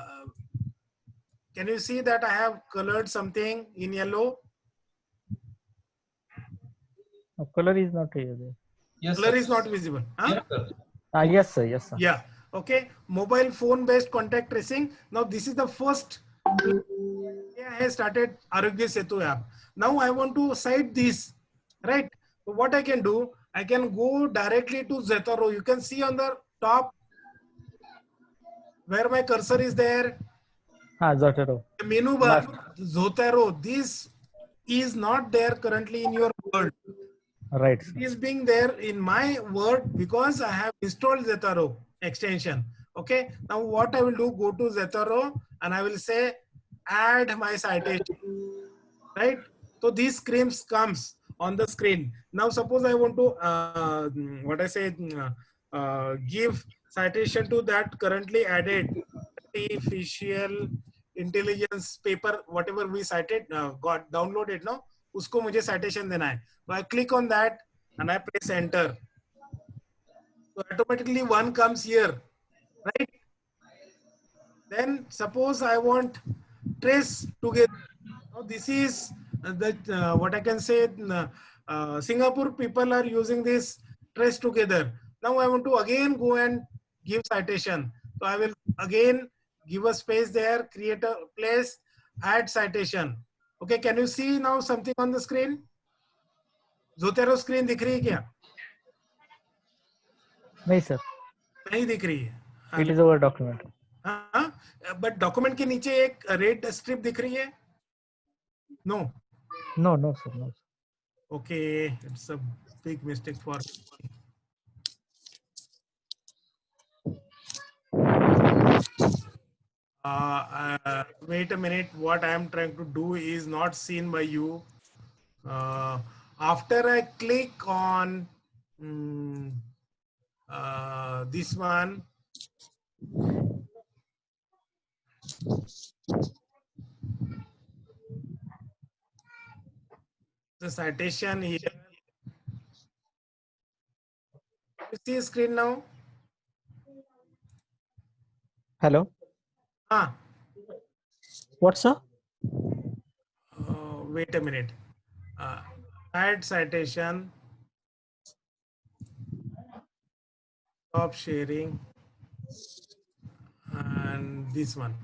can you see that I have colored something in yellow? Color is not here. Yes, Color sir. is not visible. Huh? Yes, sir. Yes, sir. Yes, sir. Yeah. Okay. Mobile phone based contact tracing. Now this is the first I have started Arogya Setu app. Now I want to cite this, right? So what I can do, I can go directly to Zotero. You can see on the top where my cursor is there. Zotero. The menu bar, Zotero. This is not there currently in your Word. Right, It sir. is being there in my Word because I have installed Zotero extension. Okay. Now what I will do, go to Zotero and I will say add my citation. Right? So these screens comes on the screen. Now suppose I want to give citation to that currently added artificial intelligence paper, whatever we cited, got downloaded now, usko mujhe citation dena hai. So I click on that and I press enter. So automatically one comes here, right? Then suppose I want trace together. Now this is what I can say. Singapore people are using this trace together. Now I want to again go and give citation. So I will again give a space there, create a place, add citation. Okay, can you see now something on the screen? Zotero screen दिख रही है क्या? नहीं, sir. नहीं दिख रही है. It is our document. हाँ, but document के नीचे एक red strip दिख रही है? No. No, no, sir. No, sir. Okay, it's a big mistake for me. Wait a minute. What I am trying to do is not seen by you. After I click on this one, the citation here. You see screen now? Hello. Ah, What, sir? wait a minute. Add citation. Stop sharing. And this one.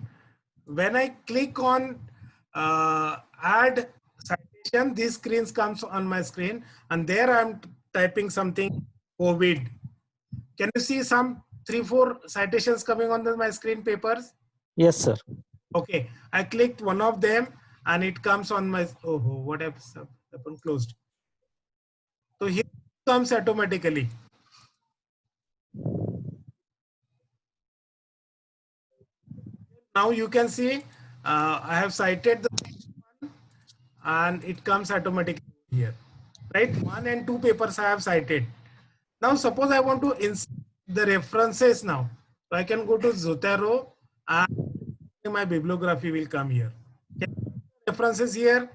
When I click on add citation, these screens comes on my screen, and there I'm typing something COVID. Can you see some 3-4 citations coming on my screen papers? Yes, sir. Okay, I clicked one of them and it comes on my, oh, what happened, closed. So here it comes automatically. Now you can see I have cited the one and it comes automatically here, right? 1 and 2 papers I have cited. Now suppose I want to insert the references now. So I can go to Zotero and my bibliography will come here. References here.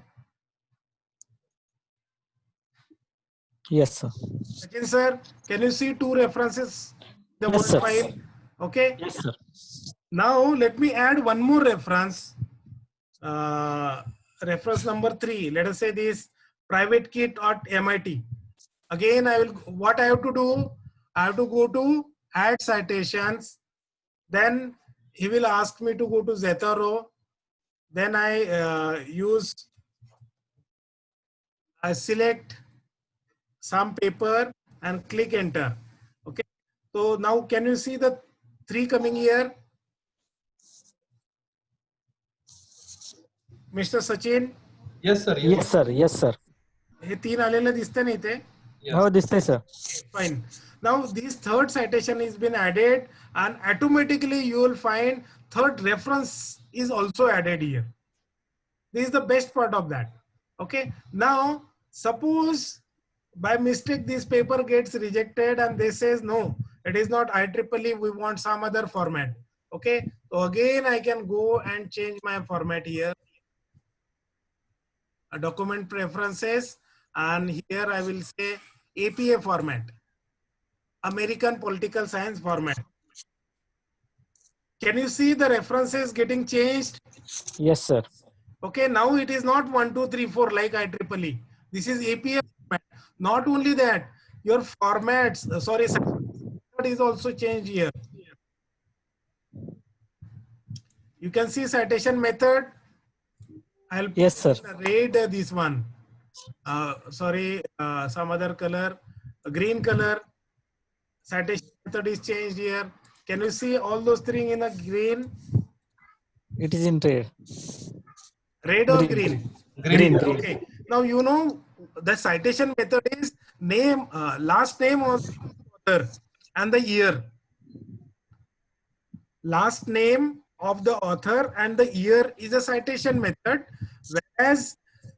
Yes, sir. Sachin sir, can you see 2 references? The Yes, Word sir. file. Okay. Yes, sir. Now let me add one more reference. Reference number 3. Let us say this private kit.mit. Again, what I have to do? I have to go to add citations. Then he will ask me to go to Zotero. Then I select some paper and click enter. Okay. So now can you see the 3 coming here? Mr. Sachin, Yes, sir. Yes, sir. Yes, sir. हे 3 आलेले दिसते नाही ते? Yes. Oh, this is, sir. Fine. Now this third citation has been added and automatically you will find third reference is also added here. This is the best part of that. Okay. Now suppose by mistake this paper gets rejected and they says no, it is not IEEE, we want some other format. Okay. So again, I can go and change my format here. Document preferences, and here I will say APA format, American Political Science format. Can you see the references getting changed? Yes, sir. Okay, now it is not 1, 2, 3, 4 like IEEE. This is APA format. Not only that, your formats, sorry, is also changed here. You can see citation method. I'll Yes, sir. read this one. Sorry, some other color, green color. Citation method is changed here. Can you see all those three in a green? It is in red. Red or Green. green? Green. Okay. Now you know the citation method is name, last name of the author and the year. Last name of the author and the year is a citation method, whereas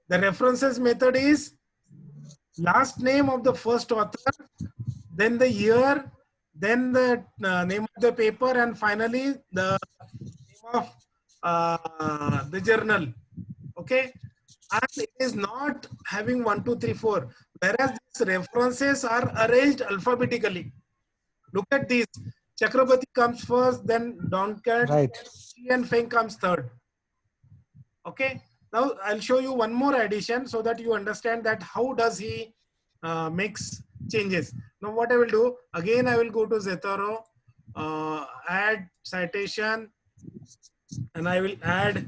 the references method is last name of the first author, then the year, then the name of the paper, and finally the name of the journal. Okay, and it is not having 1, 2, 3, 4, whereas these references are arranged alphabetically. Look at this. Chakrabarti comes first, then Doncat, Right. and Feng comes third. Okay. Now I'll show you one more addition so that you understand that how does he makes changes. Now what I will do, again I will go to Zotero, add citation, and I will add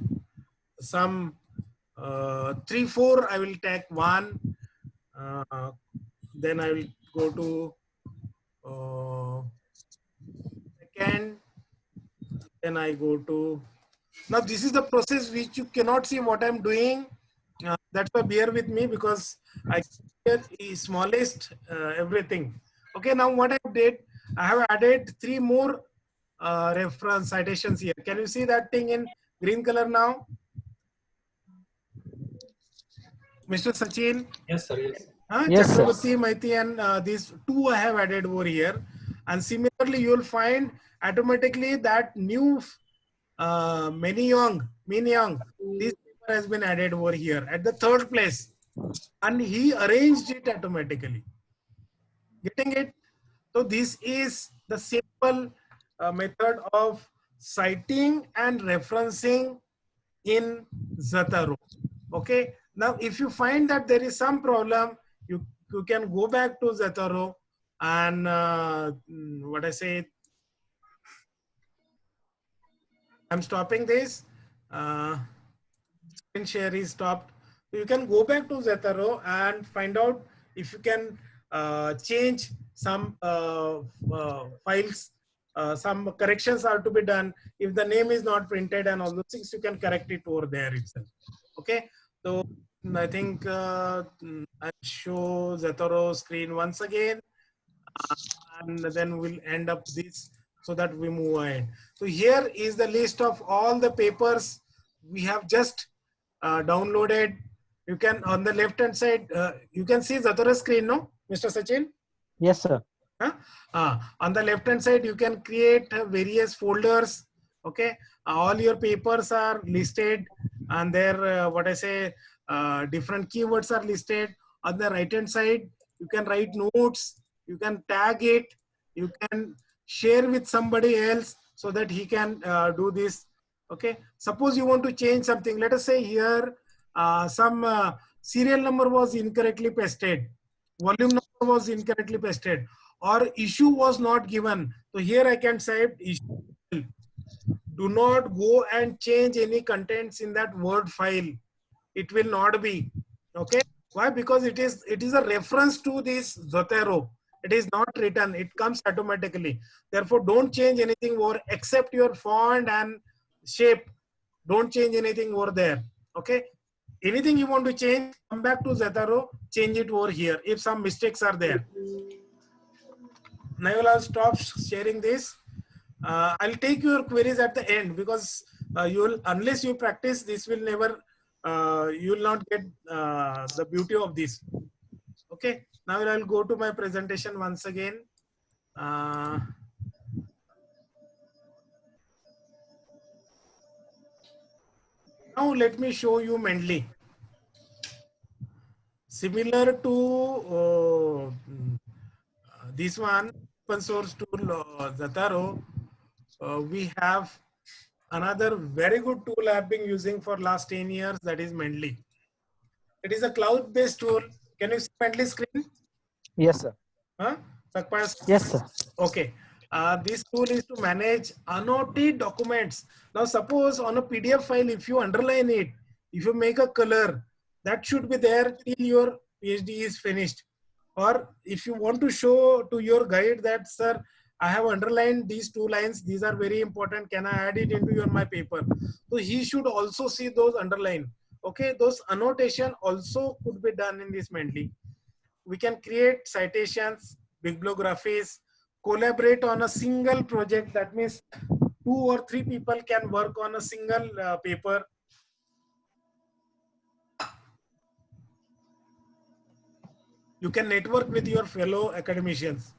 some 3, 4. I will take 1. Then I will go to second. Then I go to, now this is the process which you cannot see what I'm doing. That's why bear with me, because I get the smallest everything. Okay, now what I did, I have added 3 more reference citations here. Can you see that thing in green color now? Mr. Sachin? Yes, sir. Yes. Yes, sir. Chakrabarti, Maiti, and these 2 I have added over here. And similarly, you will find automatically that new Min Young, this paper has been added over here at the 3rd place, and he arranged it automatically. Getting it? So this is the simple method of citing and referencing in Zotero. Okay. Now, if you find that there is some problem, you can go back to Zotero and what I say, I'm stopping this. Screen share is stopped. So you can go back to Zotero and find out if you can change some files. Some corrections are to be done. If the name is not printed and all those things, you can correct it over there itself. Okay. So I think I'll show Zotero screen once again, and then we'll end up this so that we move ahead. So here is the list of all the papers we have just downloaded. You can, on the left hand side, you can see Zotero screen, no, Mr. Sachin? Yes, sir. On the left hand side, you can create various folders. Okay, all your papers are listed, and there, what I say, different keywords are listed. On the right hand side, you can write notes, you can tag it, you can share with somebody else so that he can do this. Okay, suppose you want to change something. Let us say here some serial number was incorrectly pasted, volume number was incorrectly pasted, or issue was not given. So here I can say issue. Do not go and change any contents in that Word file. It will not be. Okay. Why? Because it is a reference to this Zotero. It is not written. It comes automatically. Therefore, don't change anything over except your font and shape. Don't change anything over there. Okay. Anything you want to change, come back to Zotero, change it over here if some mistakes are there. Now I'll stop sharing this. I'll take your queries at the end, because unless you practice, this will never, you will not get the beauty of this. Okay. Now I'll go to my presentation once again. Now let me show you Mendeley. Similar to this one, open source tool Zataro, we have another very good tool I've been using for last 10 years, that is Mendeley. It is a cloud-based tool. Can you see Mendeley screen? Yes, sir. Huh? Sakpal? Yes, sir. Okay. This tool is to manage annotated documents. Now, suppose on a PDF file, if you underline it, if you make a color, that should be there till your PhD is finished. Or if you want to show to your guide that, sir, I have underlined these 2 lines. These are very important. Can I add it into my paper? So he should also see those underline. Okay, those annotation also could be done in this Mendeley. We can create citations, bibliographies, collaborate on a single project. That means 2 or 3 people can work on a single paper. You can network with your fellow academicians.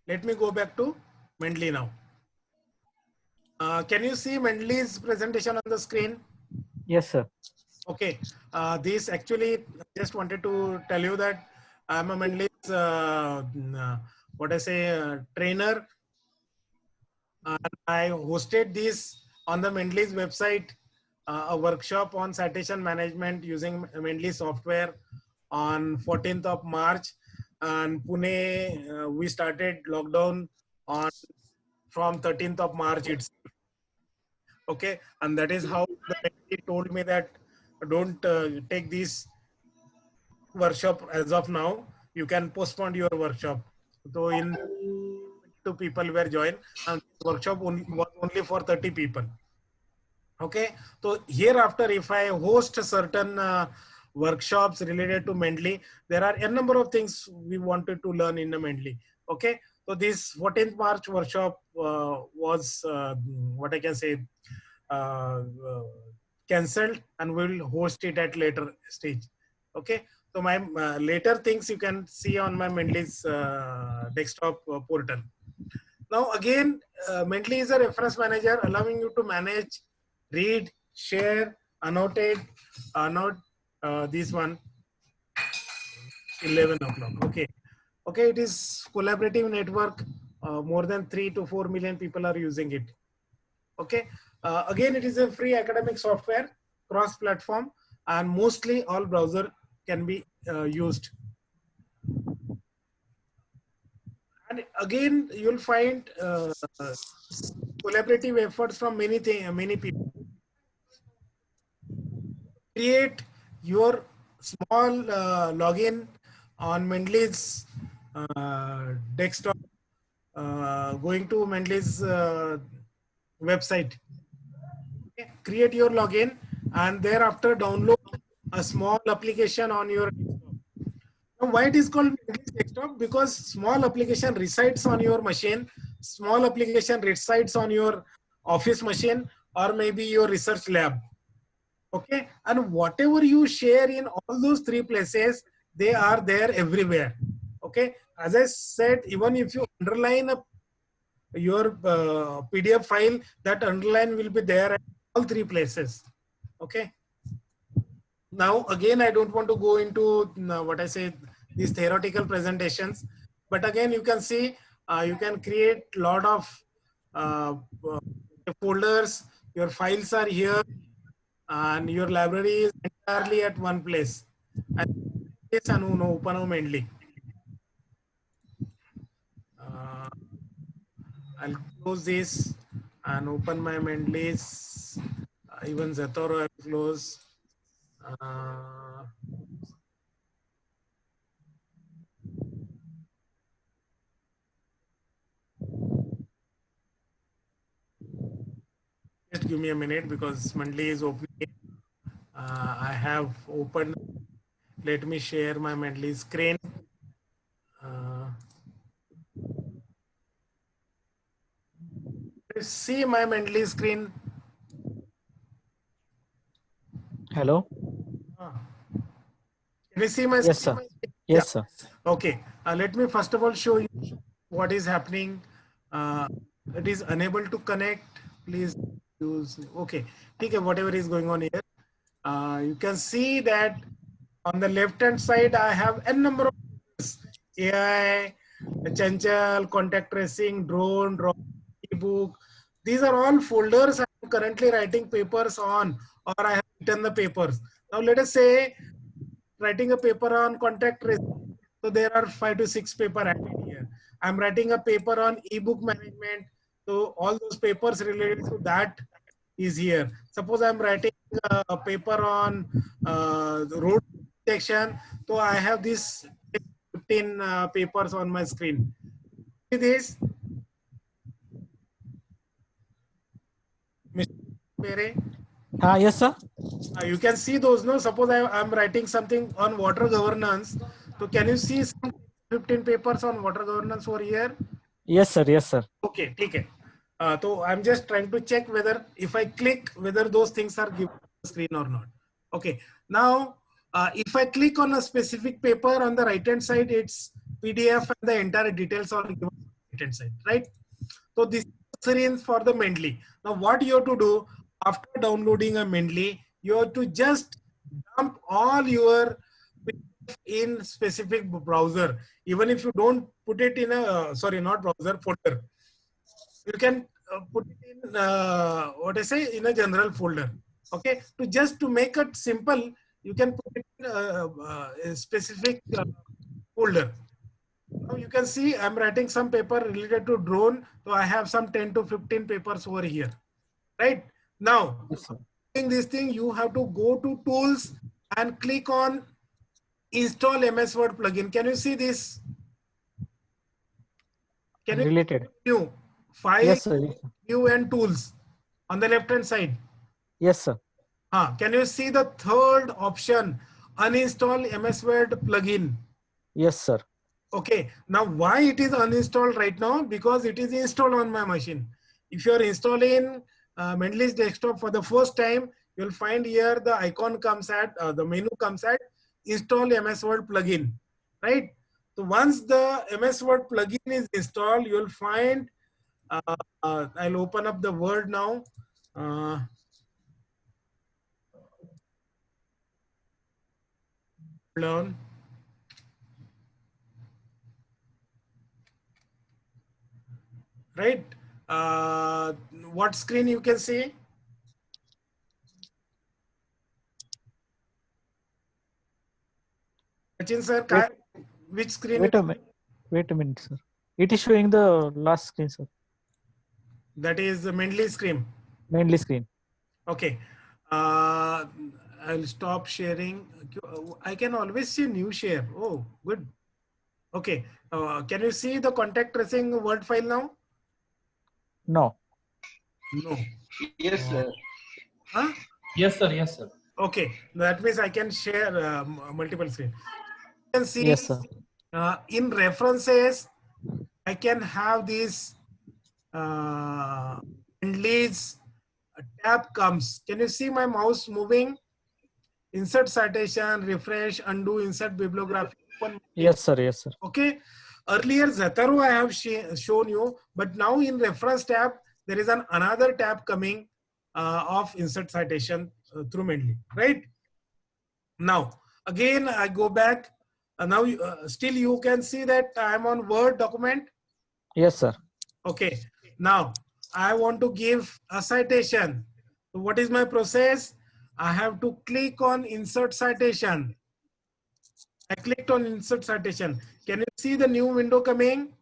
Let me go back to Mendeley now. Can you see Mendeley's presentation on the screen? Yes, sir. Okay. This actually, just wanted to tell you that I'm a Mendeley's, trainer. And I hosted this on the Mendeley's website, a workshop on citation management using Mendeley software on 14th of March. And Pune, we started lockdown on from 13th of March itself. Okay, and that is how the Mendeley told me that don't take this workshop as of now. You can postpone your workshop. So in 2 people were joined, and workshop was only for 30 people. Okay, so hereafter, if I host certain workshops related to Mendeley, there are a number of things we wanted to learn in the Mendeley. Okay, so this 14th March workshop was what I can say cancelled, and we'll host it at later stage. Okay, so my later things you can see on my Mendeley's desktop portal. Now again, Mendeley is a reference manager allowing you to manage, read, share, annotate, this one, 11 o'clock. Okay. Okay, it is collaborative network. More than 3 to 4 million people are using it. Okay. Again, it is a free academic software, cross-platform, and mostly all browser can be used. And again, you'll find collaborative efforts from many people. Create your small login on Mendeley's desktop, going to Mendeley's website. Okay. Create your login and thereafter download a small application on your desktop. Now, why it is called Mendeley's desktop? Because small application resides on your machine, small application resides on your office machine, or maybe your research lab. Okay, and whatever you share in all those 3 places, they are there everywhere. Okay, as I said, even if you underline your PDF file, that underline will be there at all 3 places. Okay. Now again, I don't want to go into what I say these theoretical presentations, but again you can see you can create a lot of folders. Your files are here, and your library is entirely at one place. And this open Mendeley. I'll close this and open my Mendeley's. Even Zatoro I'll close. Just give me a minute because Mendeley is opening. I have opened. Let me share my Mendeley screen. See my Mendeley screen. Hello. Can you see my Yes, screen? sir. Yes, sir. Okay. Let me first of all show you what is happening. It is unable to connect. Please use, okay, okay, whatever is going on here. You can see that on the left hand side, I have n number of AI, Chanchal, contact tracing, drone, ebook. These are all folders I'm currently writing papers on, or I have written the papers. Now let us say writing a paper on contact tracing. So there are 5 to 6 paper added here. I'm writing a paper on ebook management. So all those papers related to that is here. Suppose I'm writing a paper on road section. So I have these 15 papers on my screen. See this, Mr. Pere? Yes, sir. You can see those. No, suppose I'm writing something on water governance. So can you see some 15 papers on water governance over here? Yes, sir. Yes, sir. Okay, take it. So I'm just trying to check whether if I click whether those things are given on the screen or not. Okay. Now, if I click on a specific paper on the right hand side, it's PDF and the entire details are given on the right hand side, right? So this is screen for the Mendeley. Now, what you have to do after downloading a Mendeley, you have to just dump all your PDF in specific browser. Even if you don't put it in a sorry, not browser, folder. You can put it in what I say in a general folder. Okay, to make it simple, you can put it in a specific folder. Now you can see I'm writing some paper related to drone. So I have some 10 to 15 papers over here, right? Now, Yes, sir. doing this thing, you have to go to tools and click on install MS Word plugin. Can you see this? Can you Related. view file, Yes, sir. Yes, sir. view and tools on the left hand side? Yes, sir. Can you see the third option, uninstall MS Word plugin? Yes, sir. Okay, now why it is uninstalled right now? Because it is installed on my machine. If you are installing Mendeley's desktop for the first time, you'll find here the icon comes at, the menu comes at install MS Word plugin, right? So once the MS Word plugin is installed, you'll find, I'll open up the Word now. Hold on. Right? What screen you can see? Sachin sir, which screen? Wait a minute. Wait a minute, sir. It is showing the last screen, sir. That is the Mendeley screen. Mainly screen. Okay. I'll stop sharing. I can always see new share. Oh, good. Okay. Can you see the contact tracing Word file now? No. No. Yes, sir. Huh? Yes, sir. Yes, sir. Okay. That means I can share multiple screen. You can see Yes, sir. in references, I can have this Mendeley's tab comes. Can you see my mouse moving? Insert citation, refresh, undo, insert bibliography. Open. Yes, sir. Yes, sir. Okay. Earlier Zotero I have shown you, but now in reference tab, there is another tab coming of insert citation through Mendeley, right? Now, again, I go back. Now, still you can see that I'm on Word document. Yes, sir. Okay. Now, I want to give a citation. So what is my process? I have to click on insert citation. I clicked on insert citation. Can you see the new window coming?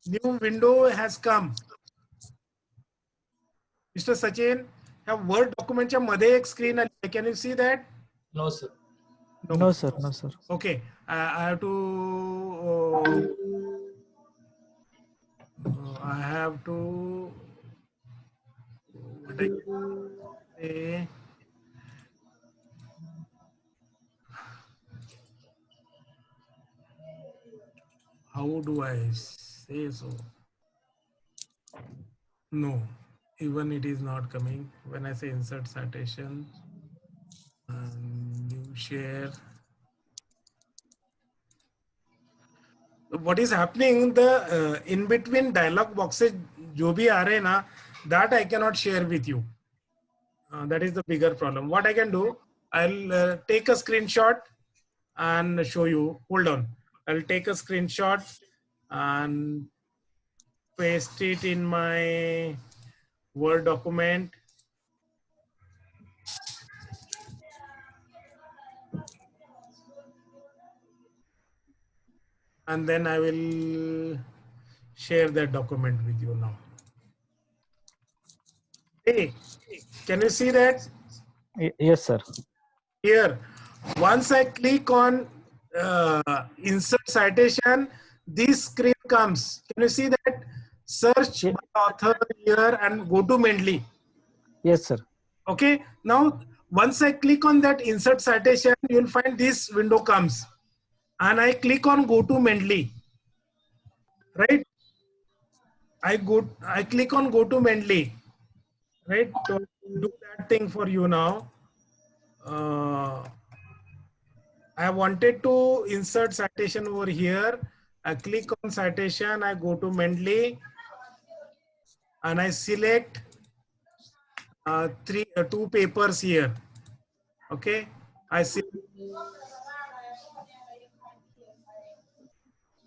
New window has come. Mr. Sachin, have Word document च्या मध्ये एक screen आली. Can you see that? No, sir. No, sir. No, sir. Okay. I have to. I have to. What I can say. How do I say so? No, even it is not coming. When I say insert citation, new share. What is happening? The in between dialog boxes जो भी आ रहे हैं ना, that I cannot share with you. That is the bigger problem. What I can do, I'll take a screenshot and show you. Hold on. I'll take a screenshot and paste it in my Word document. And then I will share that document with you now. Hey, can you see that? Yes, sir. Here, once I click on insert citation, this screen comes. Can you see that? Search Ye- by author here and go to Mendeley. Yes, sir. Okay. Now, once I click on that insert citation, you'll find this window comes. And I click on go to Mendeley. Right? I click on go to Mendeley. Right? To do that thing for you now. I wanted to insert citation over here. I click on citation, I go to Mendeley and I select two papers here. Okay, I see.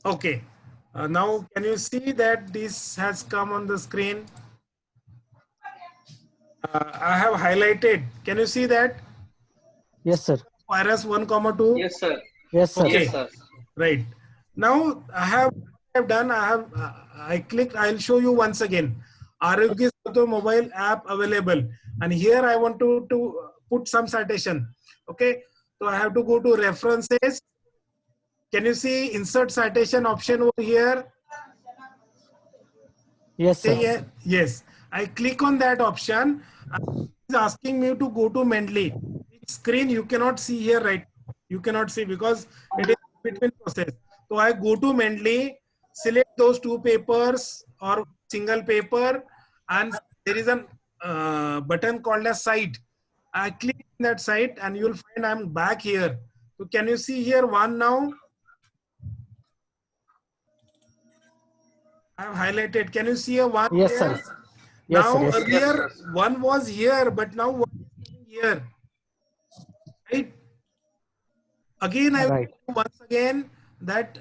Okay, now can you see that this has come on the screen? I have highlighted. Can you see that? Yes, sir. Virus 1,2. Yes, sir. Yes, sir. Okay. Yes, sir. Right. Now I have done. I clicked. I'll show you once again. Arogya Setu mobile app available, and here I want to put some citation. Okay. So I have to go to references. Can you see insert citation option over here? Yes, Say sir. yes. I click on that option. It's asking me to go to Mendeley. Screen you cannot see here right now. You cannot see because it is between process. So I go to Mendeley, select those two papers or single paper, and there is a button called as site. I click on that site and you'll find I'm back here. So can you see here one now? I have highlighted. Can you see a one Yes, here? sir. Yes, Now sir. Yes, sir. earlier one was here, but now one is coming here. Right? Again, I will Right. do once again that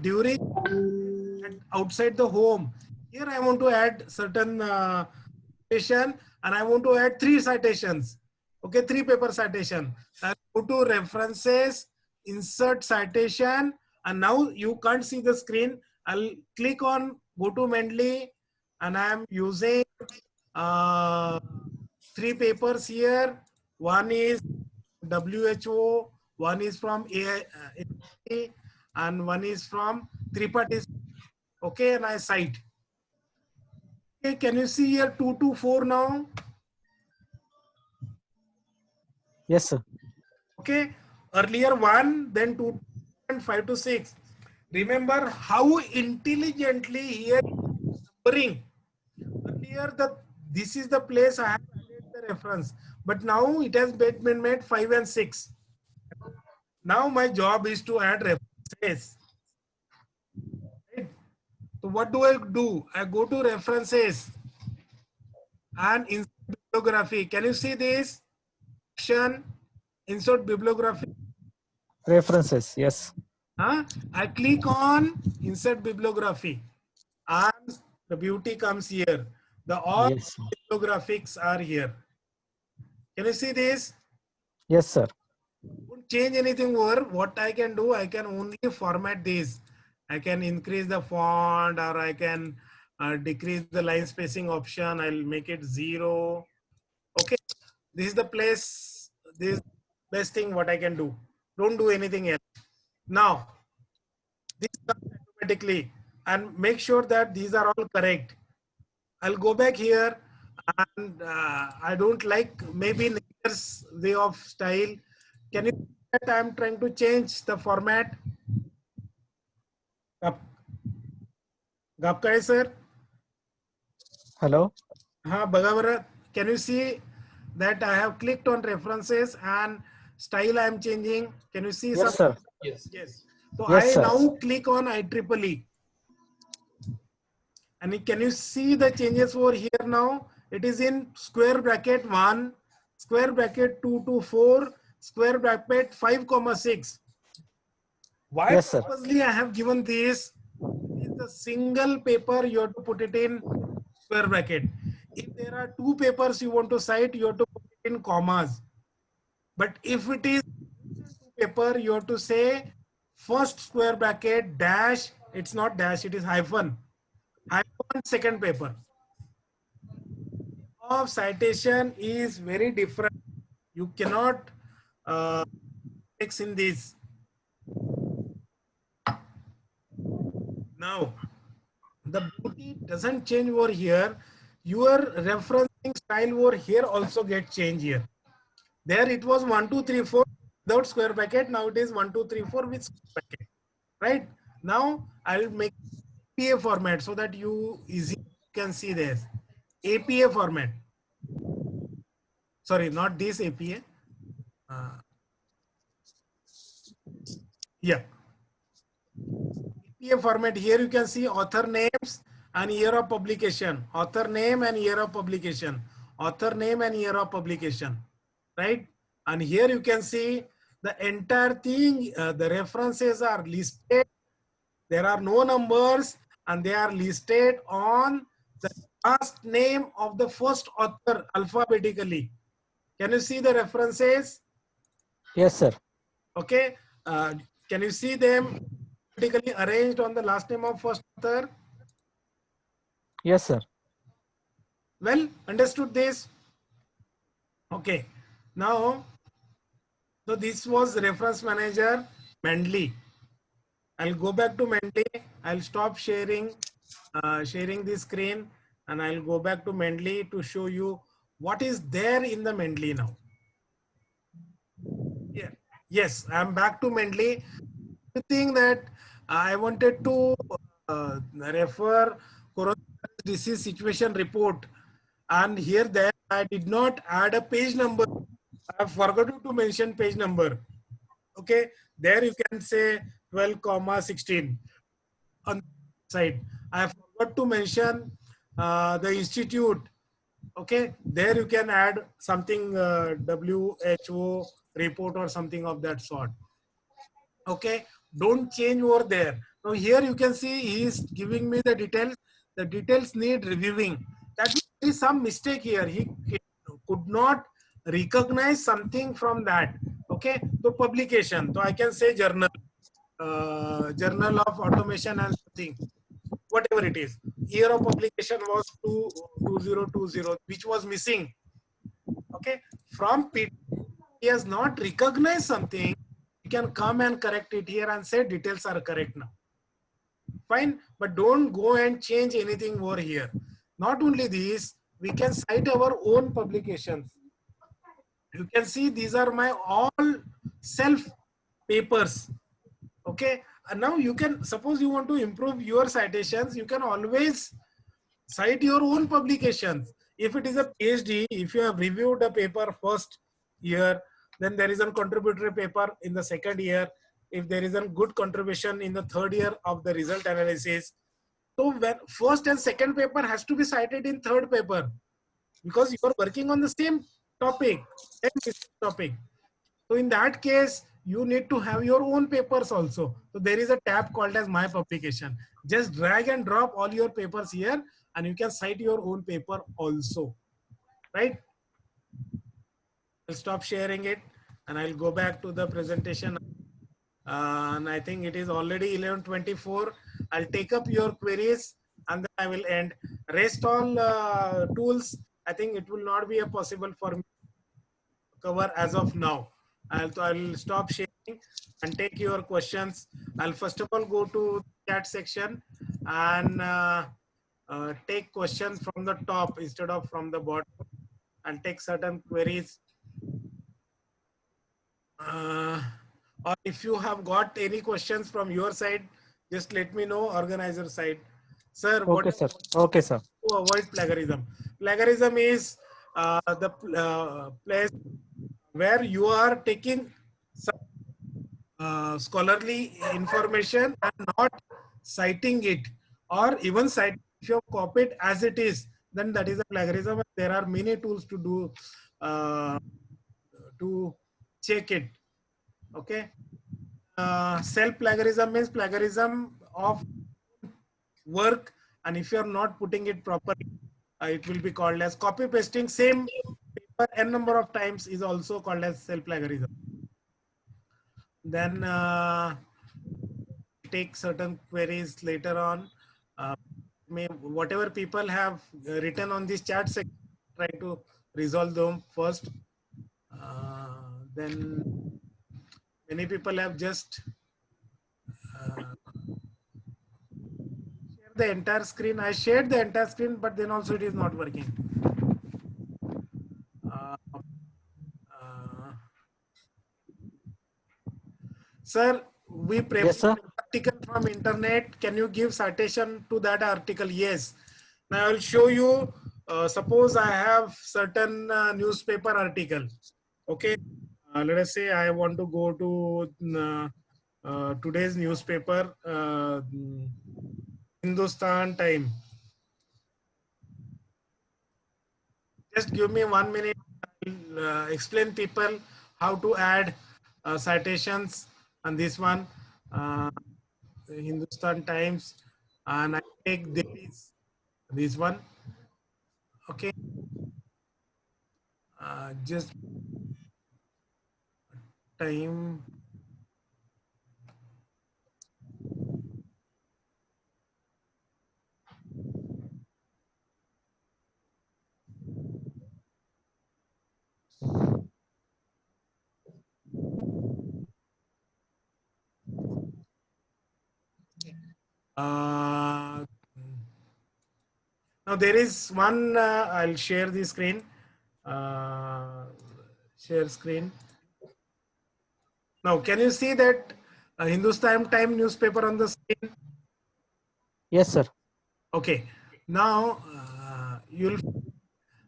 during outside the home, here I want to add certain citation and I want to add 3 citations. Okay, 3 paper citation. I go to references, insert citation, and now you can't see the screen. I'll click on go to Mendeley and I'm using 3 papers here. One is WHO, one is from AI, and one is from Tripartite. Okay, and I cite. Okay, can you see here 2 to 4 now? Yes, sir. Okay, earlier 1, then 2, and 5 to 6. Remember how intelligently here numbering. Earlier, this is the place I have added the reference, but now it has been made 5 and 6. Now my job is to add references. Right? So what do? I go to references and insert bibliography. Can you see this option? Insert bibliography. References. Yes. I click on insert bibliography and the beauty comes here. All Yes. Sir. bibliographics are here. Can you see this? Yes, sir. Don't change anything over. What I can do, I can only format this. I can increase the font or I can decrease the line spacing option. I'll make it 0. Okay. This is the place. This is the best thing what I can do. Don't do anything else. Now, this comes automatically and make sure that these are all correct. I'll go back here and I don't like maybe Nader's way of style. Can you see that I'm trying to change the format? Gapkare sir? Hello. Bagavara, can you see that I have clicked on references and style I am changing? Can you see Yes, some? sir. Yes. Yes. So Yes, I sir. now click on IEEE. And can you see the changes over here now? It is in square bracket 1, square bracket 2 to 4, square bracket 5 comma 6. Why Yes, sir. purposely I have given this? Is a single paper, you have to put it in square bracket. If there are two papers you want to cite, you have to put it in commas. But if it is two paper, you have to say first square bracket dash, it's not dash, it is hyphen. Hyphen second paper. Of citation is very different. You cannot mix in this. Now, the beauty doesn't change over here. Your referencing style over here also get changed here. There it was 1, 2, 3, 4 without square bracket. Now it is 1, 2, 3, 4 with square bracket. Right? Now I'll make APA format so that you easily can see this. APA format. Sorry, not this APA. Yeah. APA format. Here you can see author names and year of publication. Author name and year of publication. Author name and year of publication. Right? And here you can see the entire thing. The references are listed. There are no numbers and they are listed on the last name of the first author alphabetically. Can you see the references? Yes, sir. Okay. Can you see them alphabetically arranged on the last name of first author? Yes, sir. Well, understood this? Okay. Now, so this was reference manager Mendeley. I'll go back to Mendeley. I'll stop sharing this screen and I'll go back to Mendeley to show you what is there in the Mendeley now. Yeah. Yes, I'm back to Mendeley. The thing that I wanted to refer coronavirus disease situation report, and here that I did not add a page number. I forgot to mention page number. Okay, there you can say 12,16 on the side. I forgot to mention the institute. Okay, there you can add something WHO report or something of that sort. Okay, don't change over there. Now here you can see he is giving me the details. The details need reviewing. That is some mistake here. He could not recognize something from that. Okay, so publication. So I can say journal, journal of automation and something, whatever it is. Year of publication was 2020, which was missing. Okay, from PT, he has not recognized something. You can come and correct it here and say details are correct now. Fine, but don't go and change anything over here. Not only this, we can cite our own publications. You can see these are my all self papers. Okay, and now you can, suppose you want to improve your citations, you can always cite your own publications. If it is a PhD, if you have reviewed a paper first year, then there is a contributory paper in the second year. If there is a good contribution in the third year of the result analysis, so when first and second paper has to be cited in third paper, because you are working on the same topic. So in that case, you need to have your own papers also. So there is a tab called as My Publication. Just drag and drop all your papers here and you can cite your own paper also, right? I'll stop sharing it and I'll go back to the presentation. And I think it is already 11:24. I'll take up your queries and then I will end. Rest all tools, I think it will not be possible for me to cover as of now. I'll stop sharing and take your questions. I'll first of all go to the chat section and take questions from the top instead of from the bottom. I'll take certain queries. Or if you have got any questions from your side, just let me know, organizer side. Sir, Okay, sir. Okay, sir. to avoid plagiarism? Plagiarism is the place where you are taking some scholarly information and not citing it, or even citing If you have copied as it is, then that is a plagiarism. There are many tools to do to check it. Okay. Self plagiarism means plagiarism of work, and if you are not putting it properly, it will be called as copy pasting. Same paper n number of times is also called as self plagiarism. Then take certain queries later on. Whatever people have written on this chat section, try to resolve them first. Then many people have just shared the entire screen. I shared the entire screen, but then also it is not working. Sir, we Yes, prepared sir. an article from internet. Can you give citation to that article? Yes. Now I will show you. Suppose I have certain newspaper article. Okay. Let us say I want to go to today's newspaper, Hindustan Time. Just give me 1 minute. I'll explain people how to add citations on this one. Hindustan Times, and I take this one. Okay. Just time. Now there is one. I'll share the screen. Share screen. Now, can you see that Hindustan Time newspaper on the screen? Yes, sir. Okay. Now you'll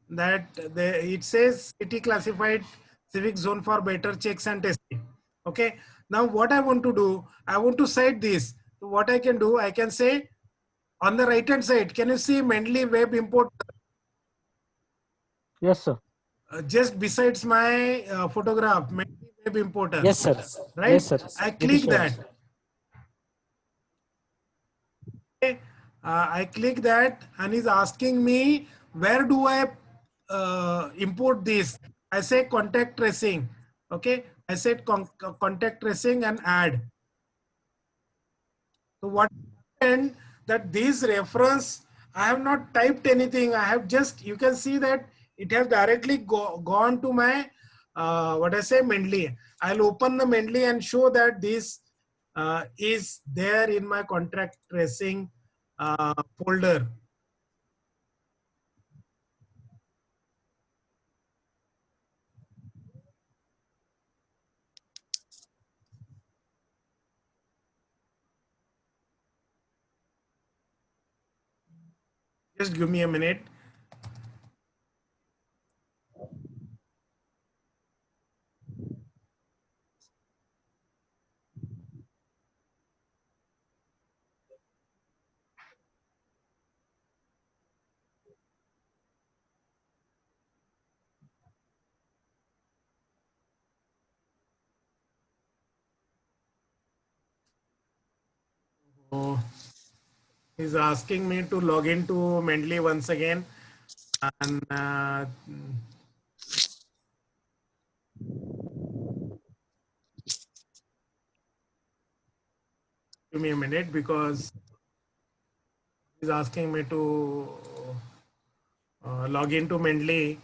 that it says city classified civic zone for better checks and testing. Okay. Now what I want to do, I want to cite this. So what I can do, I can say on the right hand side, can you see Mendeley web import Yes, sir. just besides my photograph, Mendeley web importer, Yes, sir. right? Yes, sir. I It is click showing. that. Okay. I click that and is asking me where do I import this. I say contact tracing. Okay. I said contact tracing and add. So what happened that this reference, I have not typed anything. I have just, you can see that it has directly gone to my, what I say, Mendeley. I'll open the Mendeley and show that this is there in my contact tracing folder. Just give me a minute. So he's asking me to log into Mendeley once again, and give me a minute because he's asking me to log into Mendeley,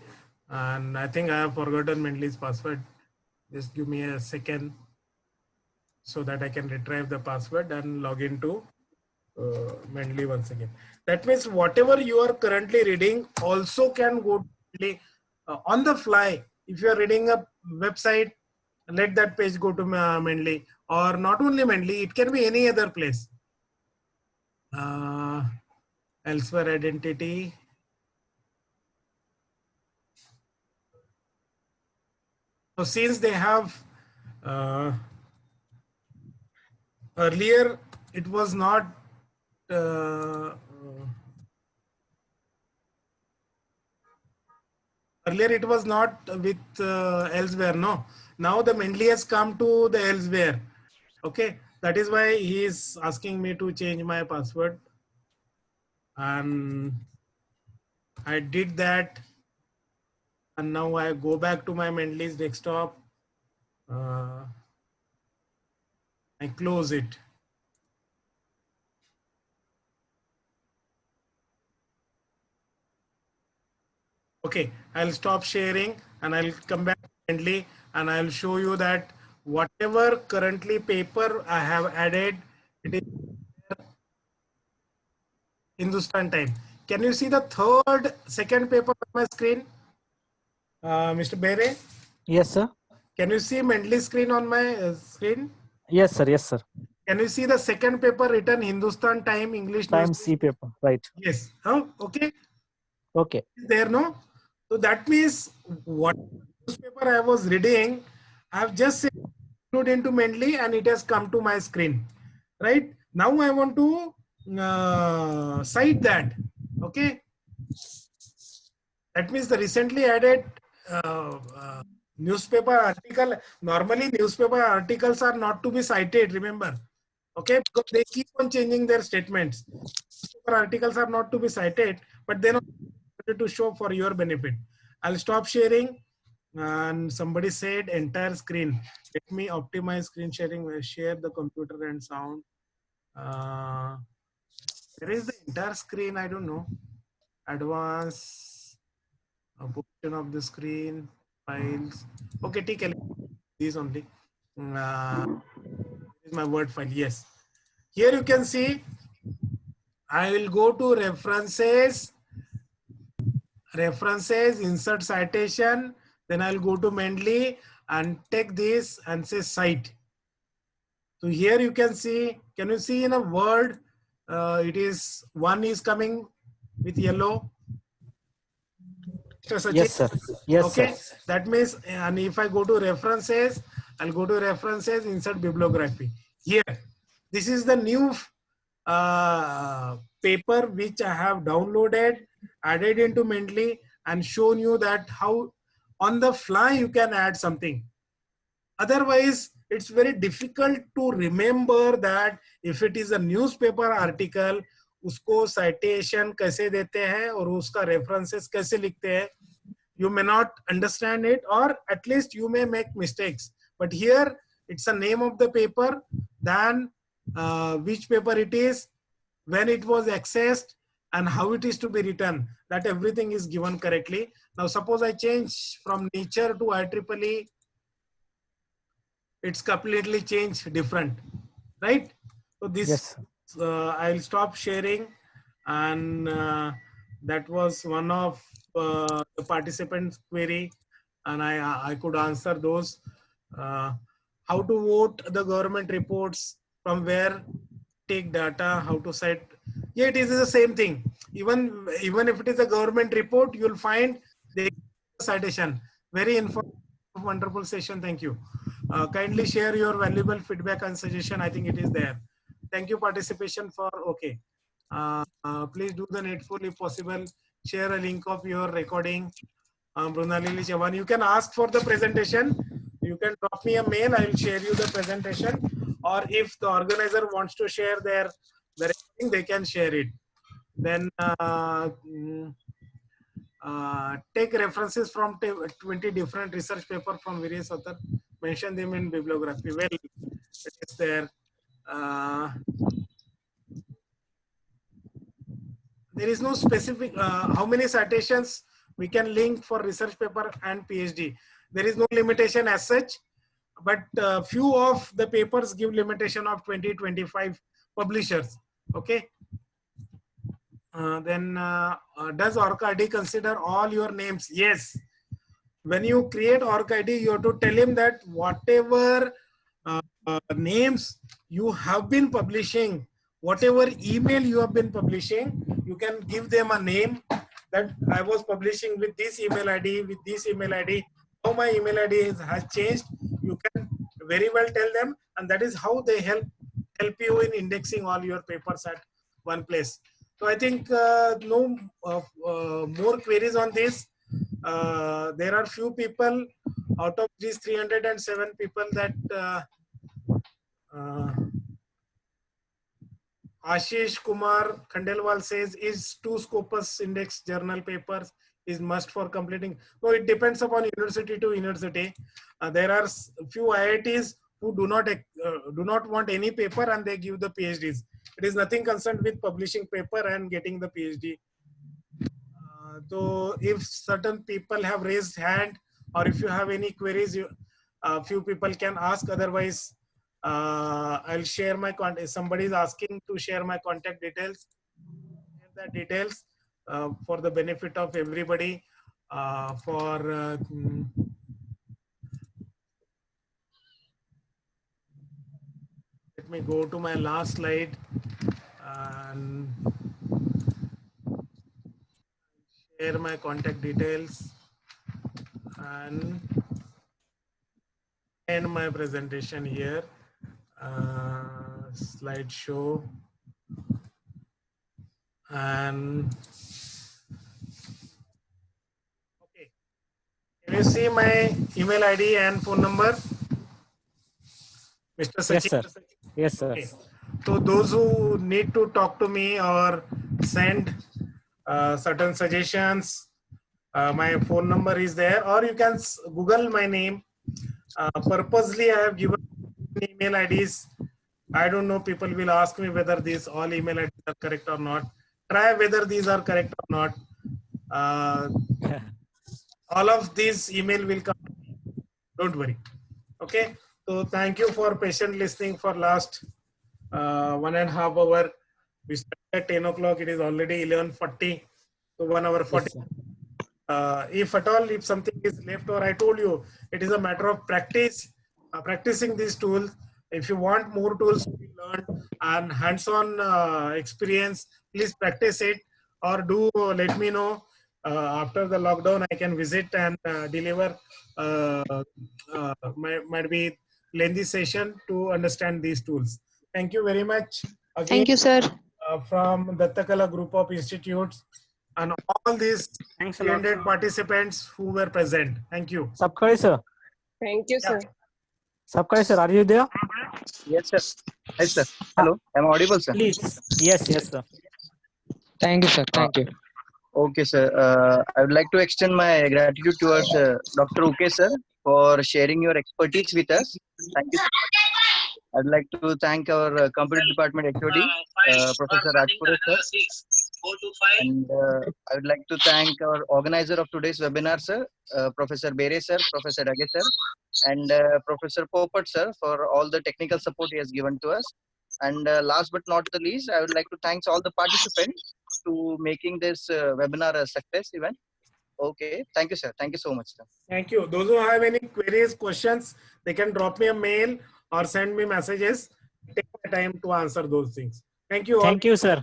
and I think I have forgotten Mendeley's password. Just give me a second so that I can retrieve the password and log into Mendeley once again. That means whatever you are currently reading also can go to Mendeley on the fly. If you are reading a website, let that page go to Mendeley, or not only Mendeley, it can be any other place. Elsewhere identity. So since they have earlier, it was not Earlier it was not with elsewhere. No. Now the Mendeley has come to the elsewhere. Okay. That is why he is asking me to change my password. And I did that. And now I go back to my Mendeley's desktop. I close it. Okay, I'll stop sharing and I'll come back Mendeley and I'll show you that whatever currently paper I have added, it is Hindustan time. Can you see the second paper on my screen? Mr. Bere, Yes, sir. can you see Mendeley screen on my screen? Yes, sir. Yes, sir. Can you see the second paper written Hindustan time English? Time C paper. Right. Yes. Oh, okay. Okay. There, no? So that means what newspaper I was reading, I've just included into Mendeley and it has come to my screen. Right? Now I want to cite that. Okay. That means the recently added newspaper article. Normally newspaper articles are not to be cited, remember. Okay, because they keep on changing their statements. Newspaper articles are not to be cited, but then to show for your benefit. I'll stop sharing. And somebody said entire screen. Let me optimize screen sharing. Share the computer and sound. Where is the entire screen? I don't know. Advanced portion of the screen, files. Okay, take a these only. Is my Word file. Yes. Here you can see. I will go to references. References, insert citation, then I'll go to Mendeley and take this and say cite. So here you can see, can you see in a word, it is one is coming with yellow. Yes, sir. Yes, okay, sir. that means, and if I go to references, I'll go to references, insert bibliography. Here, this is the new paper which I have downloaded, added into Mendeley and shown you that how on the fly you can add something. Otherwise, it's very difficult to remember that if it is a newspaper article, उसको citation कैसे देते हैं और उसका references कैसे लिखते हैं. You may not understand it, or at least you may make mistakes. But here, it's a name of the paper, then which paper it is, when it was accessed, and how it is to be written. That everything is given correctly. Now, suppose I change from Nature to IEEE, it's completely changed different, right? So this, Yes, I'll stop sharing, and that was one of the participants' query, and I could answer those. How to vote the government reports, from where take data, how to cite. Yeah, it is the same thing. Even if it is a government report, you'll find the citation. Very informative, wonderful session. Thank you. Kindly share your valuable feedback and suggestion. I think it is there. Thank you participation for okay. Please do the needful if possible. Share a link of your recording. Brunalili Chavan, you can ask for the presentation. You can drop me a mail. I will share you the presentation. Or if the organizer wants to share their recording, they can share it. Then take references from 20 different research papers from various authors. Mention them in bibliography. Well, it is there. There is no specific how many citations we can link for research paper and PhD. There is no limitation as such, but few of the papers give limitation of 20-25 publishers. Okay. Then does OrcID consider all your names? Yes. When you create OrcID, you have to tell him that whatever names you have been publishing, whatever email you have been publishing, you can give them a name that I was publishing with this email ID, with this email ID. How my email ID has changed, you can very well tell them, and that is how they help you in indexing all your papers at one place. So I think no more queries on this. there are few people out of these 307 people that Ashish Kumar Khandelwal says is 2 Scopus Index journal papers is must for completing. No, it depends upon university to university. There are few IITs who do not want any paper and they give the PhDs. It is nothing concerned with publishing paper and getting the PhD. So if certain people have raised hand, or if you have any queries, few people can ask. Otherwise, I'll share my contact. Somebody is asking to share my contact details. Share the details for the benefit of everybody. Let me go to my last slide and share my contact details and end my presentation here. Slideshow and okay. Can you see my email ID and phone number, Mr. Sachin? Yes, sir. Yes, sir. Okay. So those who need to talk to me or send certain suggestions, my phone number is there, or you can Google my name. Purposely, I have given email IDs. I don't know, people will ask me whether these all email IDs are correct or not. Try whether these are correct or not. All of these email will come. Don't worry. Okay. So thank you for patient listening for last 1.5 hours. We started at 10 o'clock. It is already 11:40. So 1 hour 40. Yes, If at all, if something is left, or I told you, it is a matter of practice, practicing these tools. If you want more tools to be learned and hands-on experience, please practice it, or do let me know. After the lockdown, I can visit and deliver might be lengthy session to understand these tools. Thank you very much. Again, Thank you, sir. From Dattakala Group of Institutes and all these 300 participants who were present. Thank you. Sabkari, sir. Thank you, sir. Sabkari, sir. Are you there? Yes, sir. Hi, sir. Hello. Am I audible, sir? Please. Yes, yes, sir. Thank you, sir. Thank you. Okay, sir. I would like to extend my gratitude towards Dr. Uke, sir, for sharing your expertise with us. Thank you, sir. I'd like to thank our computer department HOD, Professor Rajpura, sir. And I would like to thank our organizer of today's webinar, sir, Professor Bere, sir, Professor Dage, sir, and Professor Popat, sir, for all the technical support he has given to us. And last but not the least, I would like to thank all the participants to making this webinar a success event. Okay, thank you, sir. Thank you so much, sir. Thank you. Those who have any queries, questions, they can drop me a mail or send me messages. Take my time to answer those things. Thank you all. Thank you, sir.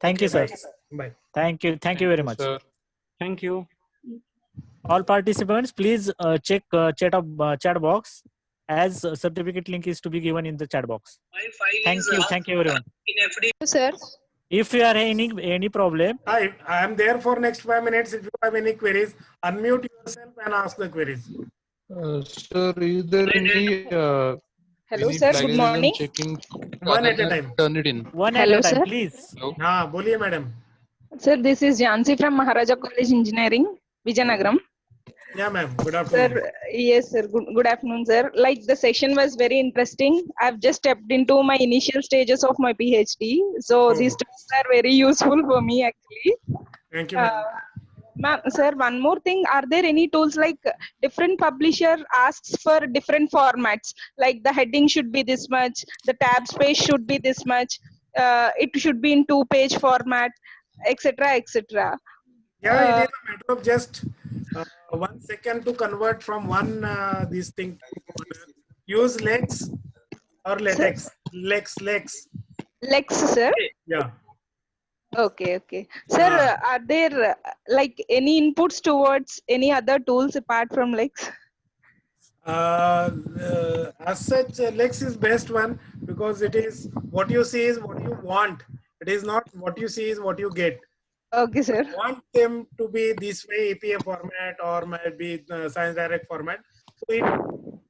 Thank you, sir. Bye. Thank you. Thank you very much. Sir. Thank you. All participants, please check chat box, as certificate link is to be given in the chat box. Thank you. Thank you, everyone. Sir. If you are any problem, Hi, I am there for next 5 minutes. If you have any queries, unmute yourself and ask the queries. Sir, is there any Hello, any sir. Good plagiarism morning. checking One other at a than time. Turnitin? one Hello, at a time, sir. please. Hello? हाँ बोलिए madam. Sir, this is Jansi from Maharaja College Engineering, Vijayanagaram. Yeah ma'am. Good afternoon. Sir, yes, sir. Good afternoon, sir. Like the session was very interesting. I've just stepped into my initial stages of my PhD. So Oh. these tools are very useful for me actually. Thank you madam. Ma'am, sir, one more thing. Are there any tools like different publisher asks for different formats? Like the heading should be this much, the tab space should be this much, it should be in 2-page format, etc., etc. Yeah, it is a matter of just 1 second to convert from one this thing to another. Use Lex or latex. Lex. Lex, sir. Yeah. Okay. Sir, are there like any inputs towards any other tools apart from Lex? As such, Lex is best one because it is what you see is what you want. It is not what you see is what you get. Okay, sir. Want them to be this way APA format or might be Science Direct format. So it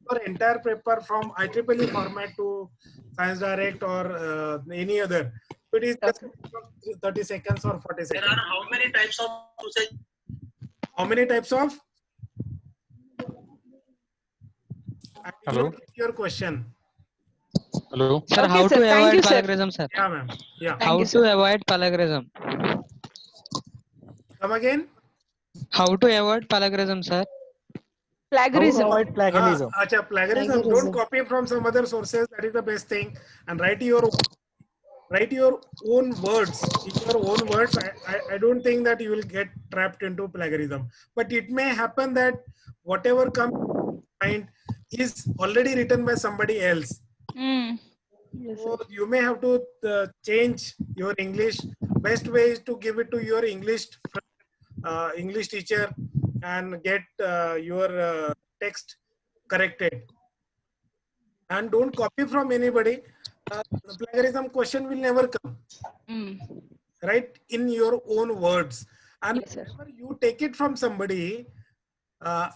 your entire paper from IEEE format to Science Direct or any other. So it is just Okay. 30 seconds or 40 seconds. There are how many types of usage? How many types of? I did Hello? not get your question. Hello? Sir, Okay, how sir. to Thank you, avoid sir. plagiarism, sir? Yeah, ma'am. Yeah. Thank How you, to sir. avoid plagiarism? Come again. How to avoid plagiarism, sir? How to Plagiarism. avoid plagiarism? Acha, plagiarism. Don't copy from some other sources. That is the best thing. And write your own words. In your own words, I don't think that you will get trapped into plagiarism. But it may happen that whatever comes to mind is already written by somebody else. Mm. Yes, So sir. you may have to change your English. Best way is to give it to your English teacher and get your text corrected. And don't copy from anybody. The plagiarism question will never come. Mm. Write in your own words. And Yes, sir. whenever you take it from somebody, and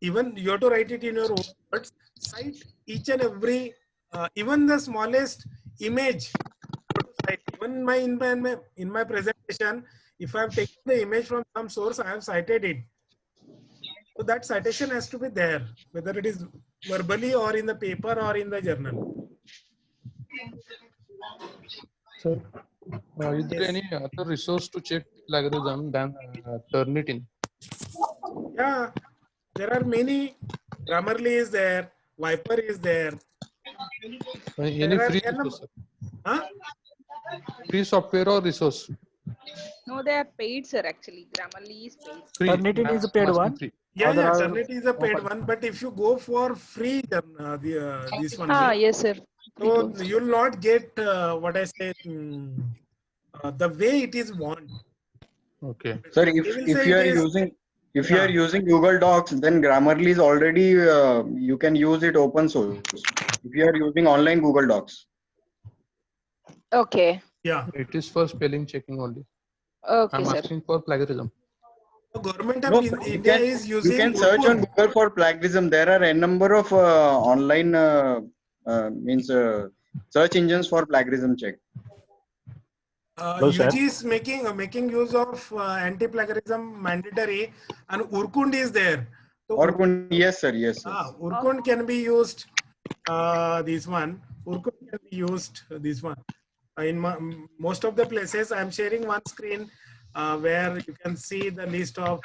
even you have to write it in your own words, cite each and every, even the smallest image. Even in my presentation, if I have taken the image from some source, I have cited it. So that citation has to be there, whether it is verbally or in the paper or in the journal. Sir, is there Yes. any other resource to check plagiarism than Turnitin? Yeah, there are many. Grammarly is there. Viper is there. Any There are free a number. resource? Sir? Huh? Free software or resource? No, they are paid, sir. Actually, Grammarly is paid. Free. Turnitin is a I'm paid asking one. free. Yeah, Other yeah. are Turnitin is a paid offer. one, but if you go for free, this one, Ah, yes, sir. Free so tools. you'll not get what I say, the way it is want. Okay. Sir, They will say it is. if you are Yeah. using Google Docs, then Grammarly is already you can use it open source. If you are using online Google Docs. Okay. Yeah. It is for spelling checking only. Okay, I'm sir. asking for plagiarism. The government of No, India is you using can search on Urkund. Google for plagiarism. There are a number of online search engines for plagiarism check. Hello, sir. UG is making use of anti-plagiarism mandatory, and Urkund is there. So Orkun, yes, sir. Yes, sir. Urkund can be used. This one. Urkund can be used. This one. In most of the places, I'm sharing one screen where you can see the list of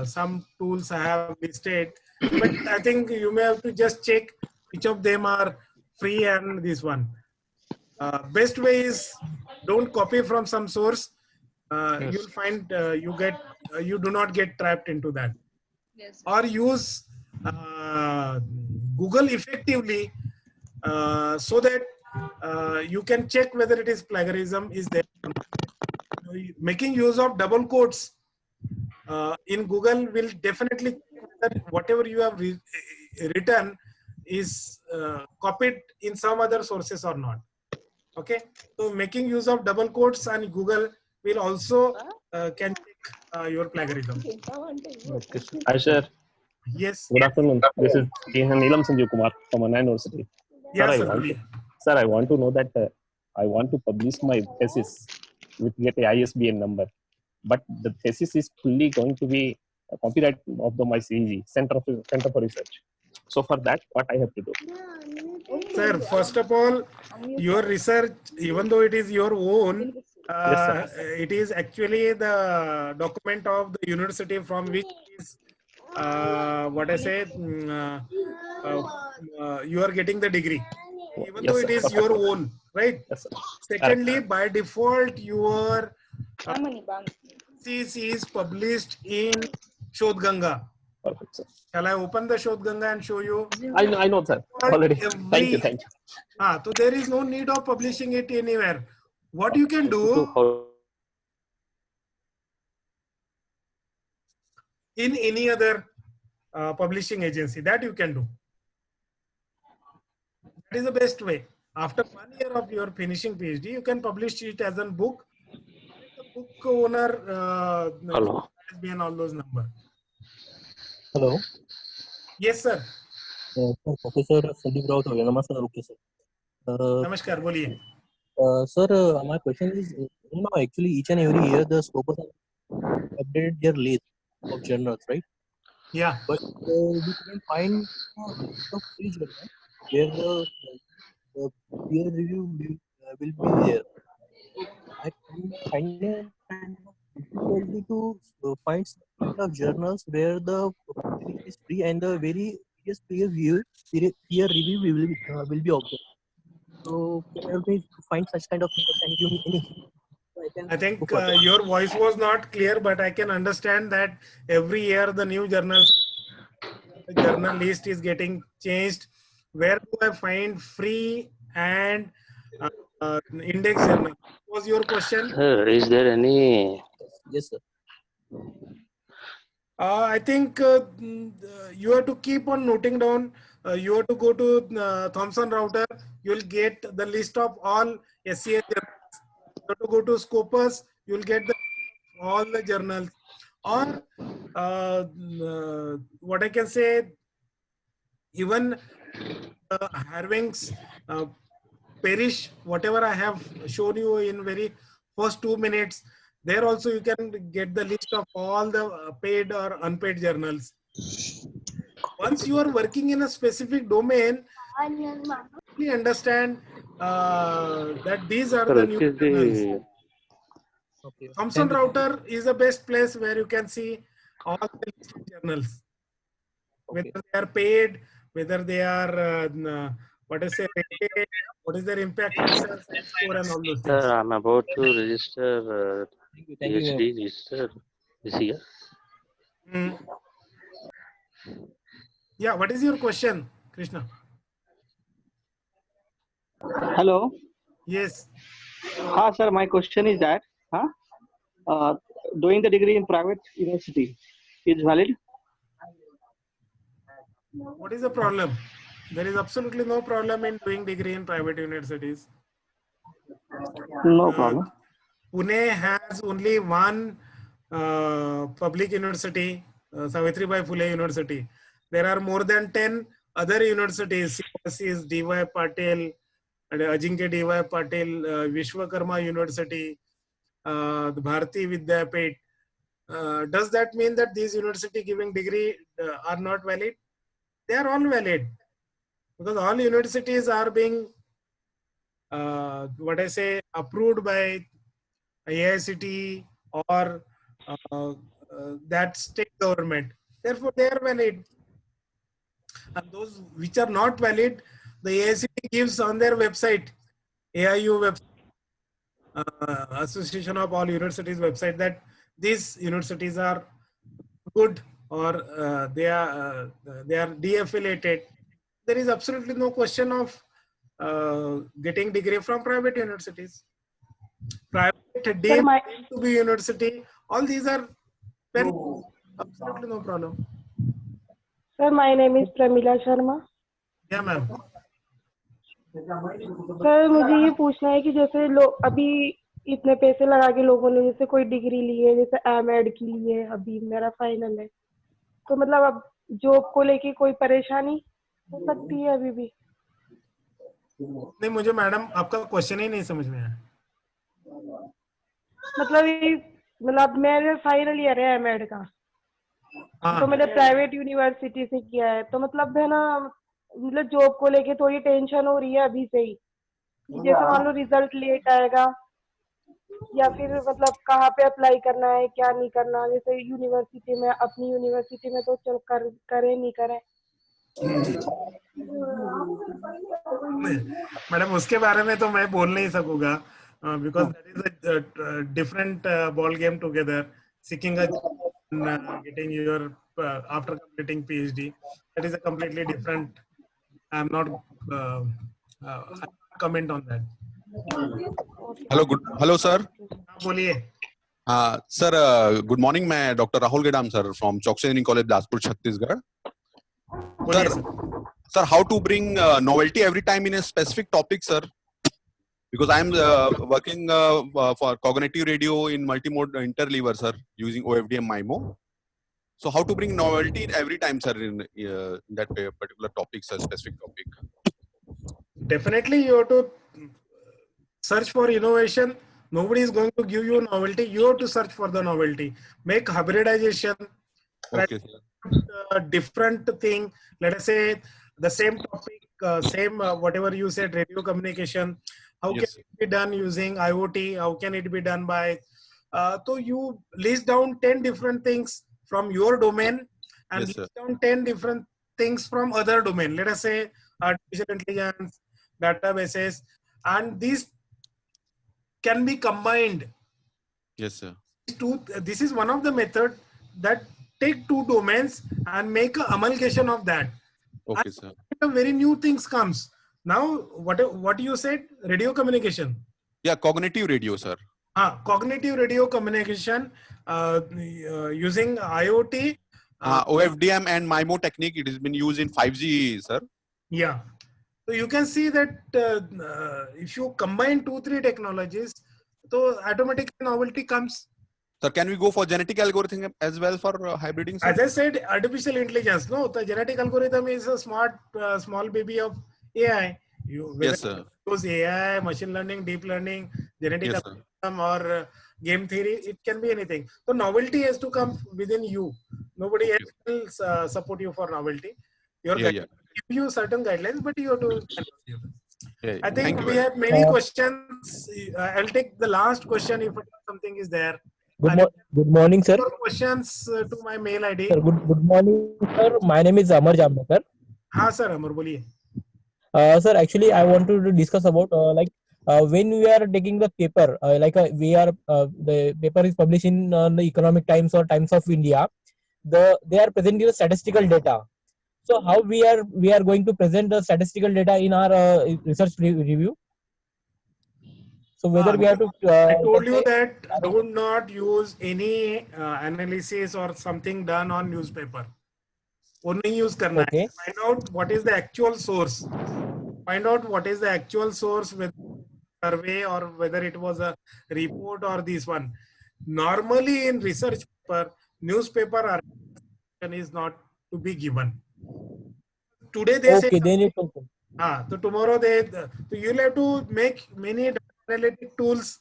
some tools I have listed. But I think you may have to just check which of them are free and this one. Best way is don't copy from some source. Yes. You'll find you do not get trapped into that. Yes, sir. Or use Google effectively so that you can check whether it is plagiarism is there. Making use of double quotes in Google will definitely check whether whatever you have written is copied in some other sources or not. Okay, so making use of double quotes and Google will also can check your plagiarism. Okay, sir. Hi, sir. Yes. Good afternoon. This is Neelam Sanjeev Kumar from Anna University. Yeah, Sir, sir. Please. I want to know that I want to publish my thesis with get a ISBN number, but the thesis is fully going to be a copyright of my CEG, Center for Research. So for that, what I have to do? Sir, first of all, your research, even though it is your own, Yes, sir. it is actually the document of the university from which is what I say, you are getting the degree. Even Yes, though sir. it is Perfect. your own, right? Yes, sir. Secondly, by default, your Ramani, bang. thesis is published in Shodh Ganga. Perfect, sir. Shall I open the Shodh Ganga and show you? I know, sir. Already. Thank you. So there is no need of publishing it anywhere. What you can do in any other publishing agency, that you can do. That is the best way. After 1 year of your finishing PhD, you can publish it as a book. book owner Hello. ISBN, all those number. Hello. Yes, sir. Professor Sandeep Rao, Namaskar. Okay, sir. Namaskar, बोलिए. Sir, my question is, actually each and every year the Scopus update their list of journals, right? Yeah. But we couldn't find the free journal where the peer review will be there. I find it difficulty to find some kind of journals where the publication is free and the very peer review will be obtained. So can you help me to find such kind of things? Can you give me any hint? I think your voice was not clear, but I can understand that every year the new journal list is getting changed. Where do I find free and index journal? What was your question? Sir, is there any? Yes, sir. I think you have to keep on noting down. You have to go to Thomson Router. You'll get the list of all SCA journals. You have to go to Scopus. You'll get all the journals. Or what I can say, even Harving's Parish, whatever I have shown you in very first 2 minutes, there also you can get the list of all the paid or unpaid journals. Once you are working in a specific domain, you understand that these are the new journals. Okay. Thomson Router is the best place where you can see all the list of journals, whether they are paid, whether they are what is their impact factor, score, and all those things. Sir, I'm about to register Thank you. PhD register this year. Yeah, what is your question, Krishna? Hello. Yes. Sir, my question is that doing the degree in private university is valid? What is the problem? There is absolutely no problem in doing degree in private universities. No problem. Pune has only one public university, Savitribai Phule University. There are more than 10 other universities, CSCs, D.Y. Patil, Ajinkya D.Y. Patil, Vishwakarma University, the Bharati Vidyapit. Does that mean that these university giving degree are not valid? They are all valid, because all universities are being approved by AICTE or that state government. Therefore, they are valid. And those which are not valid, the AICTE gives on their website, AIU website, Association of All Universities website, that these universities are good or they are de-affiliated. There is absolutely no question of getting degree from private universities. Private deemed to be university, all these are very absolutely no problem. Sir, my name is Pramila Sharma. Yeah, ma'am. Sir मुझे ये पूछना है कि जैसे लोग अभी इतने पैसे लगा के लोगों ने जैसे कोई डिग्री ली है, जैसे एमएड की ली है, अभी मेरा फाइनल है, तो मतलब अब जॉब को लेके कोई परेशानी हो सकती है अभी भी? नहीं, मुझे मैडम आपका क्वेश्चन ही नहीं समझ में आया. मतलब मेरे फाइनल ईयर है एमएड का, तो मैंने प्राइवेट यूनिवर्सिटी से किया है, तो मतलब है ना, मतलब जॉब को लेके थोड़ी टेंशन हो रही है अभी से ही, जैसे मान लो रिजल्ट लेट आएगा या फिर मतलब कहाँ पे अप्लाई करना है, क्या नहीं करना, जैसे यूनिवर्सिटी में, अपनी यूनिवर्सिटी में तो चल करे नहीं करे. मैडम उसके बारे में तो मैं बोल नहीं सकूंगा, because that is a different ball game together. Seeking a getting your after completing PhD, that is a completely different. I'm not comment on that. Hello sir. बोलिए. Sir, good morning. मैं Dr. Rahul Gedam sir from Chowk Engineering College, Bilaspur, Chhattisgarh. Sir, how to bring novelty every time in a specific topic, sir? because I'm working for cognitive radio in multimode interleaver, sir, using OFDM MIMO. So how to bring novelty every time, sir, in that particular topic, sir, specific topic? Definitely, you have to search for innovation. Nobody is going to give you novelty. You have to search for the novelty. Make hybridization. Okay, sir. Different thing. Let us say the same topic, same whatever you said, radio communication. How Yes, can it be done using IoT? How can it be done by? So you list down 10 different things from your domain and Yes, sir. list down 10 different things from other domain. Let us say artificial intelligence, databases, and these can be combined. Yes, sir. This is one of the method that take two domains and make a amalgamation of that. Okay, sir. And very new things comes. Now, what you said, radio communication. Yeah, cognitive radio, sir. Cognitive radio communication using IoT. OFDM and MIMO technique, it has been used in 5G, sir. Yeah. So you can see that if you combine 2-3 technologies, so automatically novelty comes. Sir, can we go for genetic algorithm as well for hybriding, sir? As I said, artificial intelligence. No, the genetic algorithm is a small baby of AI. Yes, sir. Use AI, machine learning, deep learning, genetic Yes, sir. algorithm, or game theory. It can be anything. So novelty has to come within you. Nobody else will support you for novelty. Your Yeah, give you certain guidelines, but you have to. Yeah, I think thank you we very have many questions. I'll take the last question if something is there. Good morning, sir. More questions to my mail ID. Sir, good morning, sir. My name is Amar Jambekar. हाँ sir, Amar बोलिए. Sir, actually, I wanted to discuss about when we are taking the paper, the paper is published in the Economic Times or Times of India. They are presenting the statistical data. So how we are going to present the statistical data in our research review? So whether we have to. I told you that do not use any analysis or something done on newspaper. Only use करना है. Okay. Find out what is the actual source. Find out what is the actual source, whether survey or whether it was a report or this one. Normally in research paper, newspaper article is not to be given. Today they say. Okay, then it's okay. So tomorrow so you'll have to make many analytic tools.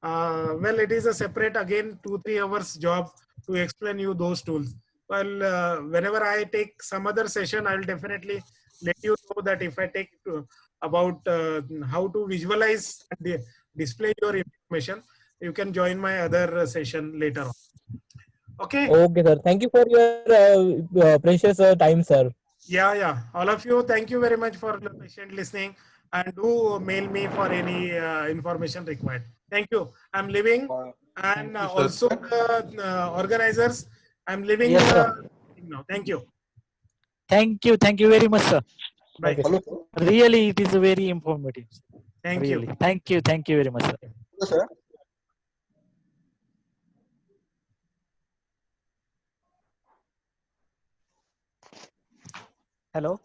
Well, it is a separate again 2-3 hours job to explain you those tools. Well, whenever I take some other session, I'll definitely let you know that if I take about how to visualize and display your information, you can join my other session later on. Okay. Okay, sir. Thank you for your precious time, sir. Yeah. All of you, thank you very much for patient listening, and do mail me for any information required. Thank you. I'm leaving, and also the organizers. I'm leaving now. Thank you. Thank you very much, sir. Bye. Really, it is very informative. Thank really. you. Thank you very much, sir. Sir. Hello.